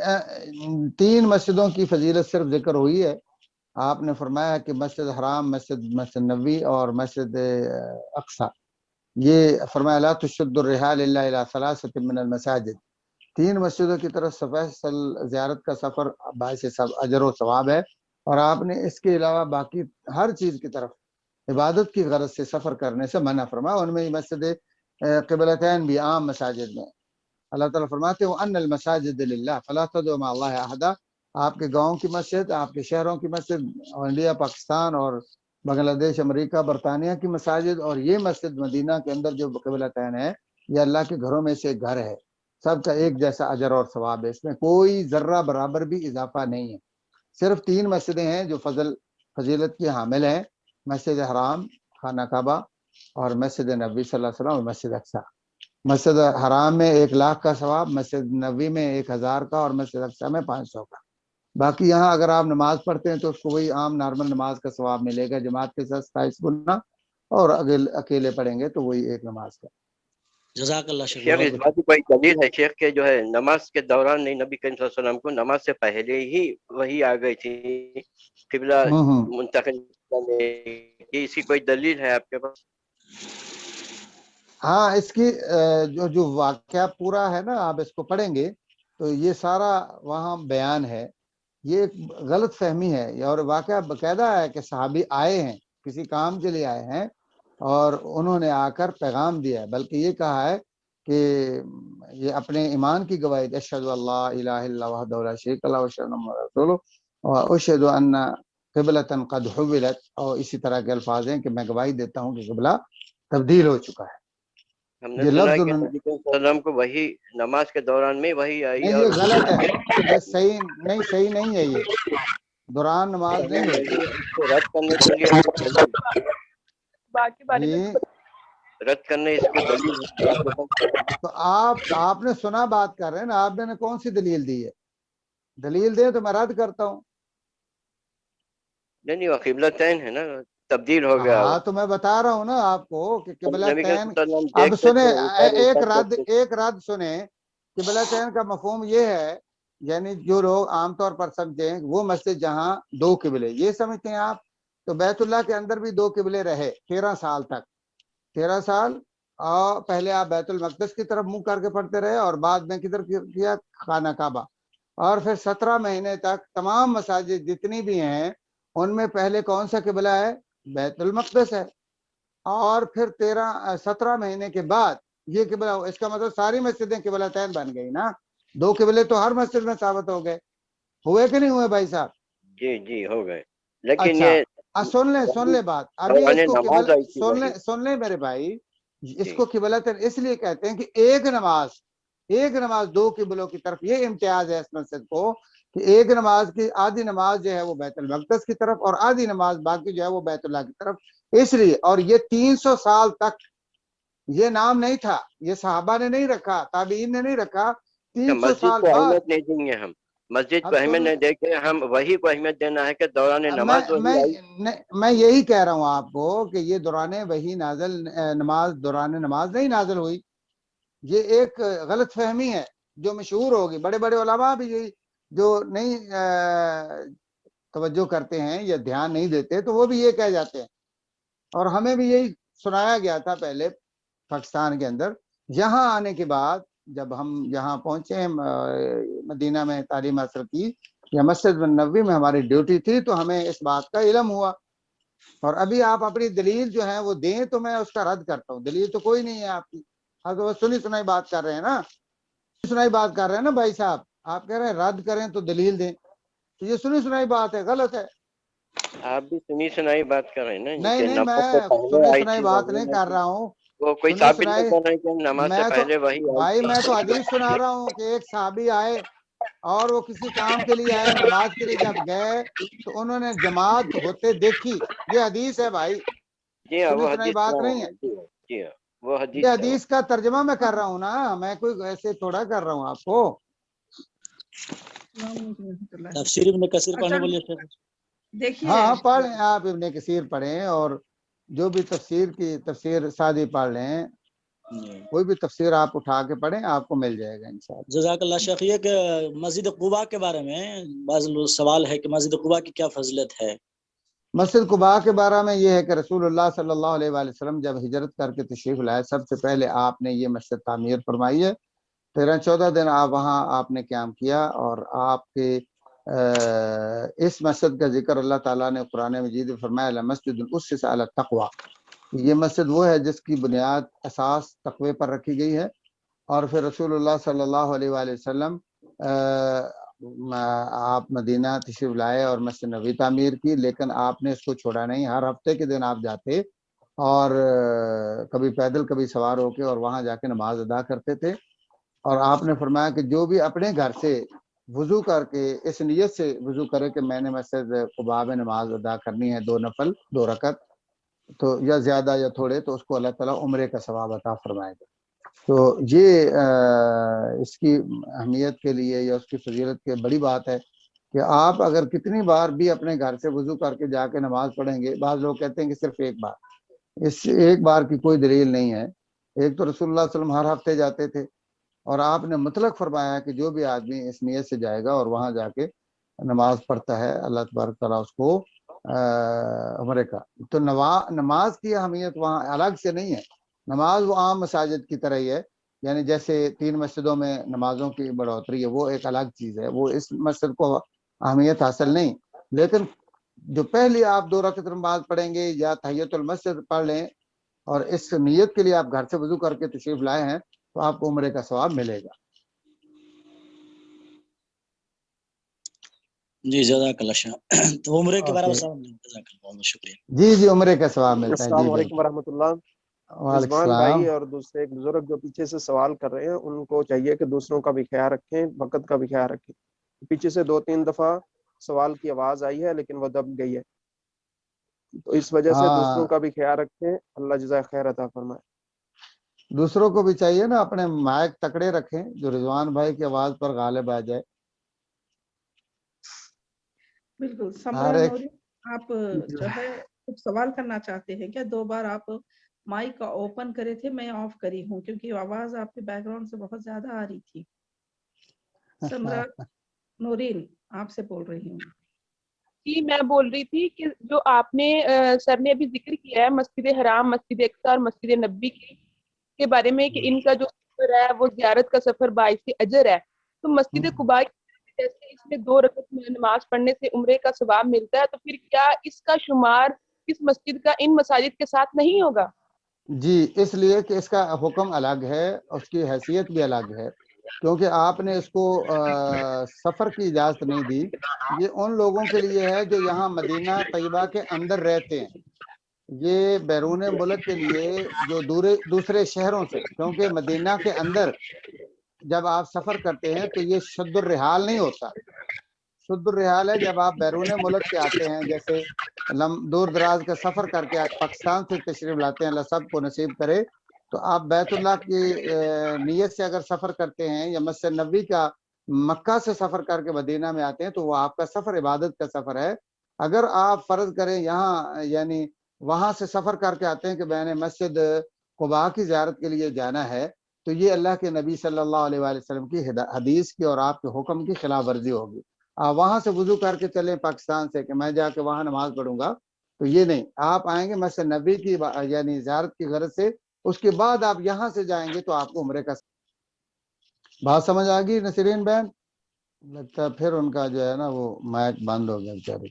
3 مسجدوں کی فضیلت صرف ذکر ہوئی ہے. آپ نے فرمایا کہ مسجد حرام, مسجد نبوی اور مسجد اقصی, یہ فرمایا لا تشد الرحال الا الى 3 من المساجد. 3 مسجدوں کی طرف سفر زیارت کا سفر باعث اجر و ثواب ہے, اور آپ نے اس کے علاوہ باقی ہر چیز کی طرف عبادت کی غرض سے سفر کرنے سے منع فرمایا. ان میں مسجد قبلتین بھی عام مساجد میں اللہ تعالیٰ فرماتے ہیں ان المساجد للہ فلا تدعوا مع اللہ احدا. آپ کے گاؤں کی مسجد, آپ کے شہروں کی مسجد, اور انڈیا, پاکستان اور بنگلہ دیش, امریکہ, برطانیہ کی مساجد, اور یہ مسجد مدینہ کے اندر جو قبلتین ہے یہ اللہ کے گھروں میں سے ایک گھر ہے. سب کا ایک جیسا اجر اور ثواب ہے, اس میں کوئی ذرہ برابر بھی اضافہ نہیں ہے. صرف 3 مسجدیں ہیں جو فضیلت کی حامل ہیں, مسجد حرام خانہ کعبہ اور مسجد نبوی صلی اللہ علیہ وسلم اور مسجد اقصی. مسجد حرام میں 1,00,000 کا ثواب, مسجد نبوی میں 1,000 کا, اور مسجد اقصی میں 500 کا. باقی یہاں اگر آپ نماز پڑھتے ہیں تو اس کو وہی عام نارمل نماز کا ثواب ملے گا, جماعت کے ساتھ 27 گنا, اور اکیلے پڑھیں گے تو وہی ایک نماز کا. جزاک اللہ شیخ. شیخ اس بات کی کوئی دلیل ہے شیخ کہ جو ہے نماز کے دوران نہیں, نبی کریم صلی اللہ علیہ وسلم کو نماز سے پہلے ہی وہی آ گئی تھی قبلہ منتقل کرنے کی, اسی کوئی دلیل ہے آپ کے پاس؟ ہاں, اس کی جو واقعہ پورا ہے نا, آپ اس کو پڑھیں گے تو یہ سارا وہاں بیان ہے. یہ ایک غلط فہمی ہے, اور واقعہ باقاعدہ ہے کہ صحابی آئے ہیں, کسی کام کے لیے آئے ہیں, اور انہوں نے آ کر پیغام دیا ہے. بلکہ یہ کہا ہے کہ یہ اپنے ایمان کی گواہی, اشہد اللہ الہ الا اللہ وحدہ لا شریک لہ واشہد ان محمدًا رسول اللہ واشہد ان قبلۃ قد حولت, اور اسی طرح کے الفاظ ہیں کہ میں گواہی دیتا ہوں کہ قبلہ تبدیل ہو چکا ہے. ہم نے یہ سنا لفظ کہ انہوں نے، نبی صلی اللہ علیہ وسلم کو وہی نماز کے دوران میں وہی آئی نہیں اور یہ غلط ہے، یہ صحیح نہیں، صحیح نہیں ہے، یہ دوران نماز نہیں ہوتی اس کو رد کرنے کے لیے کوئی دلیل- باقی بارے جی۔ میں رد کرنے اس کو دلیل آپ بتائیں۔ تو آپ نے سنا بات کر رہے ہیں نا، آپ نے کون سی دلیل دی ہے؟ دلیل دے تو میں رد کرتا ہوں۔ نہیں وہ قبلتین ہے نا، تبدیل ہو گیا ہاں تو میں بتا رہا ہوں نا آپ کو کہ قبلہ نبی تین، صلی اللہ علیہ وسلم اب دیکھتے سنیں تھے اوپر اوپر دیکھتے ایک رد سنیں، قبلہ تین کا مفہوم یہ ہے، یعنی جو لوگ عام طور پر سمجھتے ہیں وہ مسجد جہاں دو قبلے، یہ سمجھتے ہیں آپ، تو بیت اللہ کے اندر بھی دو قبلے رہے 13 سال تک، 13 سال، اور پہلے آپ بیت المقدس کی طرف منہ کر کے پڑھتے رہے اور بعد میں کدھر کیا، خانہ کعبہ، اور پھر 17 مہینے تک تمام مساجد جتنی بھی ہیں ان میں پہلے کون سا قبلہ ہے؟ بیت المقدس ہے، اور پھر 17 مہینے کے بعد یہ قبلہ، اس کا مطلب ساری مسجدیں قبلہ تین بن گئی نا، دو قبلے تو ہر مسجد میں ثابت ہو گئے، ہوئے کہ نہیں ہوئے بھائی صاحب؟ جی ہو گئے، لیکن اچھا یہ سن لے بات، ابھی دوران اس کو نماز آئی تھی وہی۔ سن لے میرے بھائی، اس جی کو قبلہ اس لیے کہتے ہیں کہ ایک نماز دو قبلوں کی طرف، یہ امتیاز ہے اس مسجد کو کہ ایک نماز کی آدھی نماز جو ہے وہ بیت المقدس کی طرف اور آدھی نماز باقی جو ہے وہ بیت اللہ کی طرف، اس لیے، اور یہ 300 سال تک یہ نام نہیں تھا، یہ صحابہ نے نہیں رکھا، تابعین نے نہیں رکھا، 300 مسجد سال کو بعد۔ اہمیت نہیں دیں گے ہم، مسجد کو اب اہمیت سن، نہیں دے کے ہم وہی کو اہمیت دینا ہے کہ دوران نماز وہی آئی۔ میں یہی کہہ رہا ہوں آپ کو کہ یہ دوران وہی دوران نماز نہیں نازل ہوئی، یہ ایک غلط فہمی ہے جو مشہور ہوگی، بڑے بڑے علماء بھی یہی جو نہیں توجہ کرتے ہیں یا دھیان نہیں دیتے تو وہ بھی یہ کہہ جاتے ہیں، اور ہمیں بھی یہی سنایا گیا تھا پہلے پاکستان کے اندر، یہاں آنے کے بعد جب ہم یہاں پہنچے مدینہ میں تعلیم حاصل کی یا مسجد نبوی میں ہماری ڈیوٹی تھی تو ہمیں اس بات کا علم ہوا، اور ابھی آپ اپنی دلیل جو ہے وہ دیں تو میں اس کا رد کرتا ہوں، دلیل تو کوئی نہیں ہے آپ کی، آپ تو سنی سنائی بات کر رہے ہیں نا، سنائی بات کر رہے ہیں نا بھائی صاحب، آپ کہہ رہے ہیں رد کریں تو دلیل دیں، تو یہ سنی سنائی بات ہے، غلط ہے۔ آپ بھی سنی سنائی بات کر رہے ہیں نا کہ نہیں نماز سے میں پہلے سنی آئی سنائی تھی بات وہی نہیں میں کر رہا ہوں، وہ کوئی سنی ثابت سنائی، نہیں کر رہے کہ نماز سے میں تو پہلے وہی آئی بھائی تھی۔ میں تو حدیث سنا رہا ہوں کہ ایک صحابی آئے اور وہ کسی کام کے لیے آئے، نماز کے لیے جب گئے تو انہوں نے جماعت ہوتے دیکھی، یہ حدیث ہے بھائی، جی ہاں سنی وہ سنائی حدیث بات نہیں ہے، جی ہاں وہ یہ حدیث ہے وہ۔ حدیث کا ترجمہ میں کر رہا ہوں نا، میں کوئی ایسے تھوڑا کر رہا ہوں آپ کو۔ السلام علیکم ورحمۃ اللہ۔ تفسیر ابن کثیر پڑھنے اچھا بولیے۔ دیکھیے، ہاں پڑھیں آپ ابن کثیر پڑھیں، اور جو بھی تفسیر سادی پڑھ لیں، کوئی بھی تفسیر آپ اٹھا کے پڑھیں آپ کو مل جائے گا انشاءاللہ۔ جزاک اللہ شیخ، یہ کہ مسجد قباء کے بارے میں بعض سوال ہے کہ مسجد قباء کی کیا فضیلت ہے؟ مسجد قباء کے بارے میں یہ ہے کہ رسول اللہ صلی اللہ علیہ وآلہ وسلم جب ہجرت کر کے تشریف لائے سب سے پہلے آپ نے یہ مسجد تعمیر فرمائی ہے، 13-14 دن وہاں آپ نے قیام کیا، اور آپ کے اس مسجد کا ذکر اللہ تعالیٰ نے قرآن مجید میں فرمایا لمسجد اسس علی التقوی، یہ مسجد وہ ہے جس کی بنیاد اساس تقوی پر رکھی گئی ہے، اور پھر رسول اللہ صلی اللہ علیہ وآلہ وسلم آپ مدینہ تشریف لائے اور مسجد نبوی تعمیر کی، لیکن آپ نے اس کو چھوڑا نہیں، ہر ہفتے کے دن آپ جاتے اور کبھی پیدل کبھی سوار ہو کے اور وہاں جا کے نماز ادا کرتے تھے، اور آپ نے فرمایا کہ جو بھی اپنے گھر سے وضو کر کے اس نیت سے وضو کرے کہ میں نے مسجد قباء میں نماز ادا کرنی ہے 2 نفل 2 رکعت، تو یا زیادہ یا تھوڑے، تو اس کو اللہ تعالیٰ عمرے کا ثواب عطا فرمائے گا۔ تو یہ اس کی اہمیت کے لیے یا اس کی فضیلت کے بڑی بات ہے کہ آپ اگر کتنی بار بھی اپنے گھر سے وضو کر کے جا کے نماز پڑھیں گے، بعض لوگ کہتے ہیں کہ صرف ایک بار، اس ایک بار کی کوئی دلیل نہیں ہے، ایک تو رسول اللہ صلی اللہ علیہ وسلم ہر ہفتے جاتے تھے، اور آپ نے مطلق فرمایا کہ جو بھی آدمی اس نیت سے جائے گا اور وہاں جا کے نماز پڑھتا ہے اللہ تبارک تعالیٰ اس کو عمرے کا، تو نماز کی اہمیت وہاں الگ سے نہیں ہے، نماز وہ عام مساجد کی طرح ہی ہے، یعنی جیسے 3 مسجدوں میں نمازوں کی بڑھوتری ہے وہ ایک الگ چیز ہے، وہ اس مسجد کو اہمیت حاصل نہیں، لیکن جو پہلی آپ 2 رکعت نماز پڑھیں گے یا تحیۃ المسجد پڑھ لیں اور اس نیت کے لیے آپ گھر سے وضو کر کے تشریف لائے ہیں تو آپ کو عمرے کا ثواب ملے گا۔ جی جزاک اللہ شیخ، تو عمرے کے بارے میں اوکے، جزاک اللہ، بہت شکریہ۔ جی عمرے کا ثواب ملتا ہے، السلام جی علیکم بالکل۔ ورحمۃ اللہ۔ وعلیکم رضوان بھائی السلام. اور دوسرے ایک بزرگ جو پیچھے سے سوال کر رہے ہیں، ان کو چاہیے کہ دوسروں کا بھی خیال رکھیں، وقت کا بھی خیال رکھیں. پیچھے سے 2-3 دفعہ سوال کی آواز آئی ہے لیکن وہ دب گئی ہے، تو اس وجہ سے دوسروں ہاں کا بھی خیال رکھیں. اللہ جزائے خیر عطا فرمائے. دوسروں کو بھی چاہیے نا اپنے مائک تکڑے رکھیں جو رضوان بھائی کی آواز پر غالب آ جائے. بالکل. ہر سمرا ایک نوری، آپ جو ہے کچھ سوال کرنا چاہتے ہیں کیا؟ 2 بار آپ مائک کا اوپن کرے تھے، میں آف کری ہوں کیونکہ آواز آپ کے بیک گراؤنڈ سے بہت زیادہ آ رہی تھی. سمرا نورین، آپ سے بول رہی ہوں. جی میں بول رہی تھی کہ جو آپ نے سر نے ابھی ذکر کیا ہے مسجد حرام، مسجد اقصی اور مسجد نبی کے بارے میں کہ ان کا جو سفر ہے وہ زیارت کا سفر باعث اجر ہے، تو مسجد قباء جیسے اس میں 2 رکعت میں نماز پڑھنے سے عمرے کا ثواب ملتا ہے، تو پھر کیا اس کا شمار اس مسجد کا ان مساجد کے ساتھ نہیں ہوگا؟ جی اس لیے کہ اس کا حکم الگ ہے، اس کی حیثیت بھی الگ ہے، کیونکہ آپ نے اس کو سفر کی اجازت نہیں دی. یہ ان لوگوں کے لیے ہے جو یہاں مدینہ طیبہ کے اندر رہتے ہیں. یہ بیرون ملک کے لیے جو دوسرے شہروں سے، کیونکہ مدینہ کے اندر جب آپ سفر کرتے ہیں تو یہ شد الرحال نہیں ہوتا. شد الرحال ہے جب آپ بیرون ملک سے آتے ہیں، جیسے دور دراز کا سفر کر کے پاکستان سے تشریف لاتے ہیں، اللہ سب کو نصیب کرے. تو آپ بیت اللہ کی نیت سے اگر سفر کرتے ہیں یا مسجد نبوی کا مکہ سے سفر کر کے مدینہ میں آتے ہیں تو وہ آپ کا سفر عبادت کا سفر ہے. اگر آپ فرض کریں یہاں یعنی وہاں سے سفر کر کے آتے ہیں کہ میں نے مسجد قباء کی زیارت کے لیے جانا ہے، تو یہ اللہ کے نبی صلی اللہ علیہ وآلہ وسلم کی حدیث کی اور آپ کے حکم کی خلاف ورزی ہوگی. آپ وہاں سے وضو کر کے چلیں پاکستان سے کہ میں جا کے وہاں نماز پڑھوں گا، تو یہ نہیں. آپ آئیں گے مسجد نبی کی یعنی زیارت کی غرض سے، اس کے بعد آپ یہاں سے جائیں گے تو آپ کو عمرے کا بات سمجھ آ گئی نسرین بہن؟ لگتا ہے پھر ان کا جو ہے نا وہ مائک بند ہو گیا بیچارے.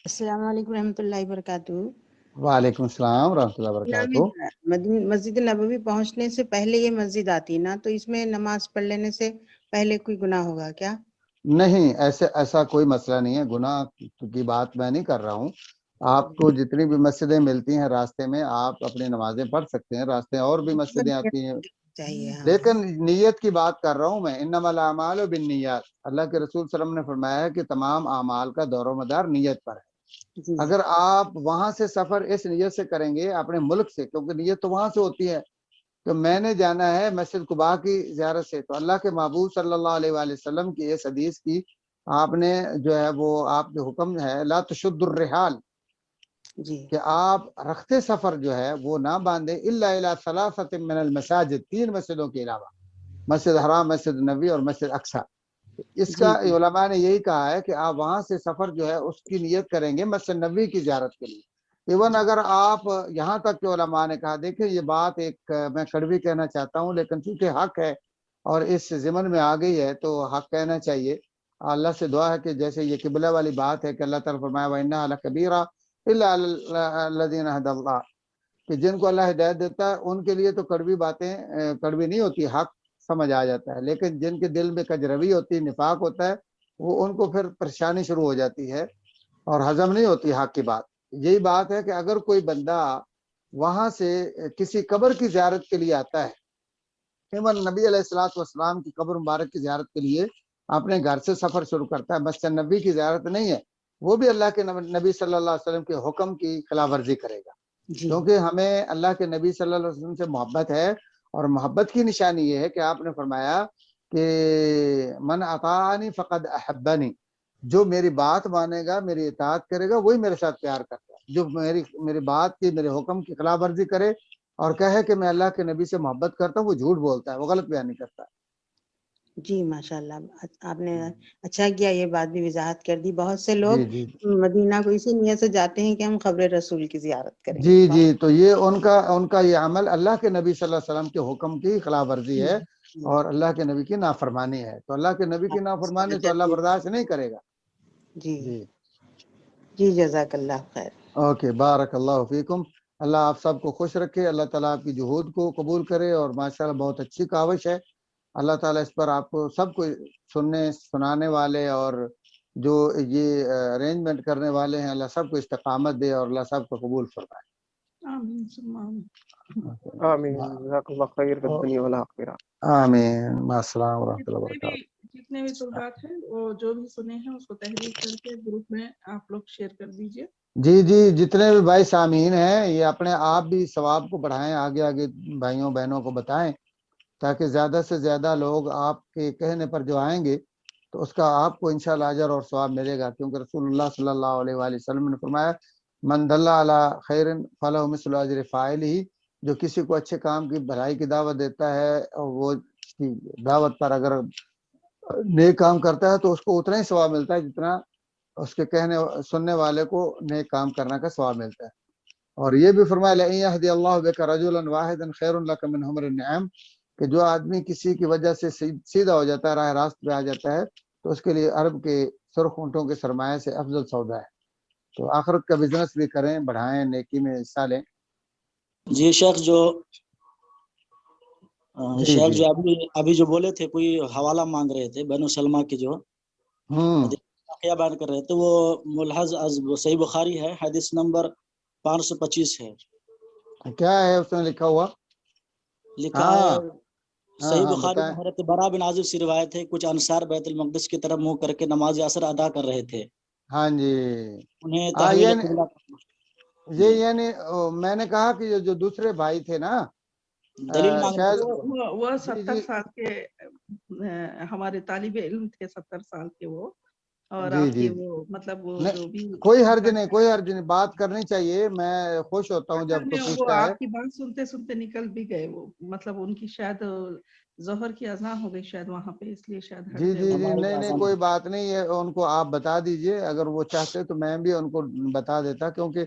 السلام علیکم رحمۃ اللہ وبرکاتہ. وعلیکم السلام ورحمۃ اللہ وبرکاتہ. مسجد نبوی پہنچنے سے پہلے یہ مسجد آتی نا، تو اس میں نماز پڑھ لینے سے پہلے کوئی گناہ ہوگا کیا؟ نہیں، ایسا کوئی مسئلہ نہیں ہے. گناہ کی بات میں نہیں کر رہا ہوں. آپ کو جتنی بھی مسجدیں ملتی ہیں راستے میں آپ اپنی نمازیں پڑھ سکتے ہیں. راستے اور بھی مسجدیں آتی ہیں، چاہیے. لیکن نیت کی بات کر رہا ہوں میں. انما الاعمال بالنیات، اللہ کے رسول صلی اللہ علیہ وسلم نے فرمایا ہے کہ تمام اعمال کا دور و مدار نیت پر ہے. اگر آپ وہاں سے سفر اس نیت سے کریں گے اپنے ملک سے، کیونکہ نیت تو وہاں سے ہوتی ہے کہ میں نے جانا ہے مسجد قباء کی زیارت سے، تو اللہ کے محبوب صلی اللہ علیہ وآلہ وسلم کی اس حدیث کی آپ نے جو ہے وہ آپ کے حکم ہے لا تشد الرحال، کہ آپ رختے سفر جو ہے وہ نہ باندھے الا الی ثلاثۃ من المساجد، 3 مسجدوں کے علاوہ، مسجد حرام، مسجد نبوی اور مسجد اقصی. اس کا علماء نے یہی کہا ہے کہ آپ وہاں سے سفر جو ہے اس کی نیت کریں گے مسجد نبوی کی زیارت کے لیے. ایون اگر آپ یہاں تک کہ علماء نے کہا، دیکھیں یہ بات ایک میں کڑوی کہنا چاہتا ہوں لیکن چونکہ حق ہے اور اس ضمن میں آ گئی ہے تو حق کہنا چاہیے. اللہ سے دعا ہے کہ جیسے یہ قبلہ والی بات ہے کہ اللہ تعالیٰ فرمایا وَإِنَّهَا لَكَبِيرَةٌ إِلَّا عَلَى الَّذِينَ هَدَى اللَّهُ، کہ جن کو اللہ ہدایت دیتا ہے ان کے لیے تو کڑوی باتیں کڑوی نہیں ہوتی، حق سمجھ آ جاتا ہے. لیکن جن کے دل میں کجروی ہوتی ہے، نفاق ہوتا ہے، وہ ان کو پھر پریشانی شروع ہو جاتی ہے اور ہضم نہیں ہوتی حق کی بات. یہی بات ہے کہ اگر کوئی بندہ وہاں سے کسی قبر کی زیارت کے لیے آتا ہے، ایون نبی علیہ الصلوۃ والسلام کی قبر مبارک کی زیارت کے لیے اپنے گھر سے سفر شروع کرتا ہے، مسجد نبی کی زیارت نہیں ہے، وہ بھی اللہ کے نبی صلی اللہ علیہ وسلم کے حکم کی خلاف ورزی کرے گا. کیونکہ ہمیں اللہ کے نبی صلی اللہ علیہ وسلم سے محبت ہے، اور محبت کی نشانی یہ ہے کہ آپ نے فرمایا کہ من اطاعنی فقد احبنی، جو میری بات مانے گا، میری اطاعت کرے گا، وہی میرے ساتھ پیار کرتا ہے. جو میری بات کی، میرے حکم کی خلاف ورزی کرے اور کہے کہ میں اللہ کے نبی سے محبت کرتا ہوں، وہ جھوٹ بولتا ہے، وہ غلط بیان نہیں کرتا. جی ماشاء اللہ، آپ نے اچھا کیا یہ بات بھی وضاحت کر دی. بہت سے لوگ مدینہ کو اسی نیت سے جاتے ہیں کہ ہم قبر رسول کی زیارت کریں گے. جی تو یہ ان کا یہ عمل اللہ کے نبی صلی اللہ علیہ وسلم کے حکم کی خلاف ورزی ہے اور اللہ کے نبی کی نافرمانی ہے. تو اللہ کے نبی کی نافرمانی تو اللہ برداشت نہیں کرے گا. جی جزاک اللہ خیر. اوکے، بارک اللہ فیکم. اللہ آپ سب کو خوش رکھے، اللہ تعالیٰ آپ کی جہود کو قبول کرے، اور ماشاءاللہ بہت اچھی کاوش ہے. اللہ تعالیٰ اس پر آپ کو سب کو سنانے والے اور جو یہ ارینجمنٹ کرنے والے ہیں، اللہ سب کو استقامت دے اور اللہ سب کو قبول فرمائے. آمین ثم آمین۔ آمین جزاک اللہ خیر فی الدنیا والآخرہ۔ آمین، مع السلام ورحمۃ اللہ وبرکاتہ۔ جتنے بھی طلبات ہیں وہ جو بھی سنے ہیں اس کو تحریر کر کے گروپ میں آپ لوگ شیئر کر دیجیے۔ جی جی، جتنے بھی بھائی سامعین ہیں یہ اپنے آپ بھی ثواب کو بڑھائیں، آگے آگے بھائیوں بہنوں کو بتائیں تاکہ زیادہ سے زیادہ لوگ آپ کے کہنے پر جو آئیں گے تو اس کا آپ کو انشاءاللہ اجر اور ثواب ملے گا، کیونکہ رسول اللہ صلی اللہ علیہ وآلہ وسلم نے فرمایا من دل علی خیر فلہ مثل اجر فاعلہ، جو کسی کو اچھے کام کی بھلائی کی دعوت دیتا ہے اور وہ اس کی دعوت پر اگر نیک کام کرتا ہے تو اس کو اتنا ہی ثواب ملتا ہے جتنا اس کے کہنے سننے والے کو نیک کام کرنے کا ثواب ملتا ہے۔ اور یہ بھی فرمایا لَإِن يَهْدِيَ اللَّهُ بِكَ رَجُلًا وَاحِدًا خَيْرٌ لَكَ مِنْ حُمْرِ النِّعَمِ، کہ جو آدمی کسی کی وجہ سے سیدھا ہو جاتا ہے، راہ راست پہ آ جاتا ہے، تو اس کے لیے عرب کے سرخ اونٹوں کے سرمایہ سے افضل سودا ہے۔ تو آخرت کا بزنس بھی کریں، بڑھائیں، نیکی میں حصہ لیں۔ جی شیخ جو جی شیخ جی جو ابھی جو بولے تھے، کوئی حوالہ مانگ رہے تھے بنو سلمہ کی جو حدیث واقعہ بیان کر رہے تھے، وہ ملحظ از صحیح بخاری ہے، حدیث نمبر 525 ہے، کیا ہے اس میں لکھا ہوا؟ لکھا ہے صحیح ہاں بخاری میں بتائیں۔ حضرت برا بن عازب سے روایت ہے، کچھ انصار بیت المقدس کی طرف منہ کر کے نماز عصر ادا کر رہے تھے، ہاں جی، انہیں تحویل یعنی قبلہ یہ یعنی میں نے کہا کہ جو دوسرے بھائی تھے نا دلیل مانگ رہے شاید تھے۔ وہ جی 70 جی سال کے ہمارے طالب علم تھے، 70 سال کے وہ، اور جی آپ جی کی وہ مطلب وہ نہیں، جو بھی کوئی حرج نہیں، کوئی حرج نہیں، بات کرنی چاہیے، میں خوش ہوتا ہوں اصل جب میں کوئی وہ پوچھتا ہے۔ آپ کی بات سنتے سنتے نکل بھی گئے، وہ مطلب ان کی شاید ظہر کی اذان ہو گئی شاید وہاں پہ، اس لیے شاید ہٹ جی گئے جی وہ۔ جی، نہیں نہیں، کوئی بات نہیں ہے، ان کو آپ بتا دیجئے، اگر وہ چاہتے تو میں بھی ان کو بتا دیتا، کیونکہ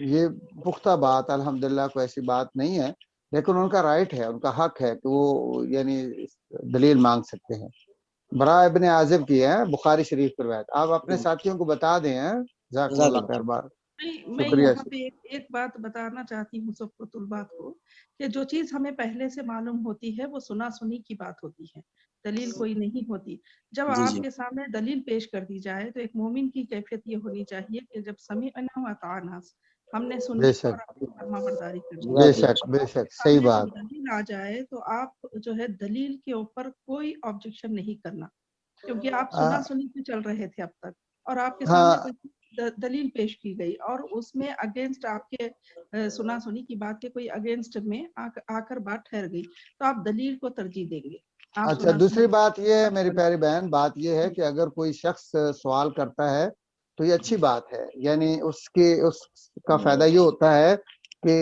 یہ پختہ بات الحمدللہ کوئی ایسی بات نہیں ہے، لیکن ان کا رائٹ ہے، ان کا حق ہے کہ وہ یعنی دلیل مانگ سکتے ہیں۔ برا ابن عازب کی ہے، بخاری شریف کی روایت، آپ اپنے ساتھیوں کو بتا دیں۔ جزاکم اللہ خیر بار، میں شکریہ۔ یہاں پہ ایک بات بتانا چاہتی ہوں سب کو طلبات کو، کہ جو چیز ہمیں پہلے سے معلوم ہوتی ہے وہ سنا سنی کی بات ہوتی ہے، دلیل کوئی نہیں ہوتی۔ جب جی آپ جی کے سامنے دلیل پیش کر دی جائے تو ایک مومن کی کیفیت یہ ہونی چاہیے کہ جب سمعنا وأطعنا، ہم نے سنی بے اور شک آپ کی فرما برداری کرنی۔ بے جزاک اللہ شک بے شک، صحیح سامنے بات۔ جب دلیل آ جائے تو آپ جو ہے دلیل کے اوپر کوئی آبجیکشن نہیں کرنا، کیونکہ آپ سنا سنی سے چل رہے تھے اب تک، اور آپ کے ہاں سامنے کوئی دلیل پیش کی گئی اور اس میں اگینسٹ آپ کے سنا سنی کی بات کے کوئی اگینسٹ میں آ کر بات ٹھہر گئی تو آپ دلیل کو ترجیح دیں گے۔ آپ اچھا، سنا دوسری سنی بات یہ ہے میری پیاری بہن، بات یہ ہے کہ اگر کوئی شخص سوال کرتا ہے تو یہ اچھی بات ہے، یعنی اس کا فائدہ یہ ہوتا ہے کہ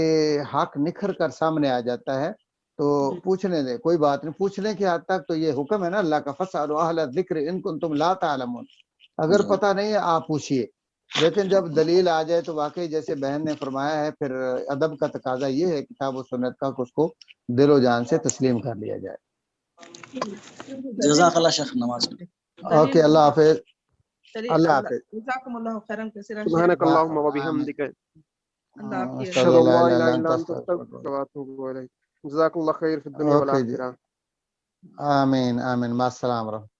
حق نکھر کر سامنے آ جاتا ہے، تو پوچھنے دے، کوئی بات نہیں، پوچھنے کی حد تک تو یہ حکم ہے نا اللہ کا، فَاسْأَلُوا أَهْلَ الذِّكْرِ إِن كُنتُمْ لَا تَعْلَمُونَ، اگر پتہ نہیں ہے آپ پوچھیے، لیکن جب دلیل آ جائے تو واقعی جیسے بہن نے فرمایا ہے، پھر ادب کا تقاضا یہ ہے کتاب و سنت کا کہ اس کو دل و جان سے تسلیم کر لیا جائے۔ جزاک اللہ شیخ، نماز اوکے، اللہ حافظ، اللہ حافظ۔ جزاکم اللہ خیرن کثیرا شیخ، سبحانک اللہم و بحمدک، اللہ آپ کی اشہد اشہد ان ان لا لا الہ الہ الا انت الا انت استغفرک استغفرک و اتوب الیک۔ جزاک اللہ خیر فی الدنیا اوکے جی، والآخرہ۔ آمین آمین، مع السلام ورحمۃ اللہ۔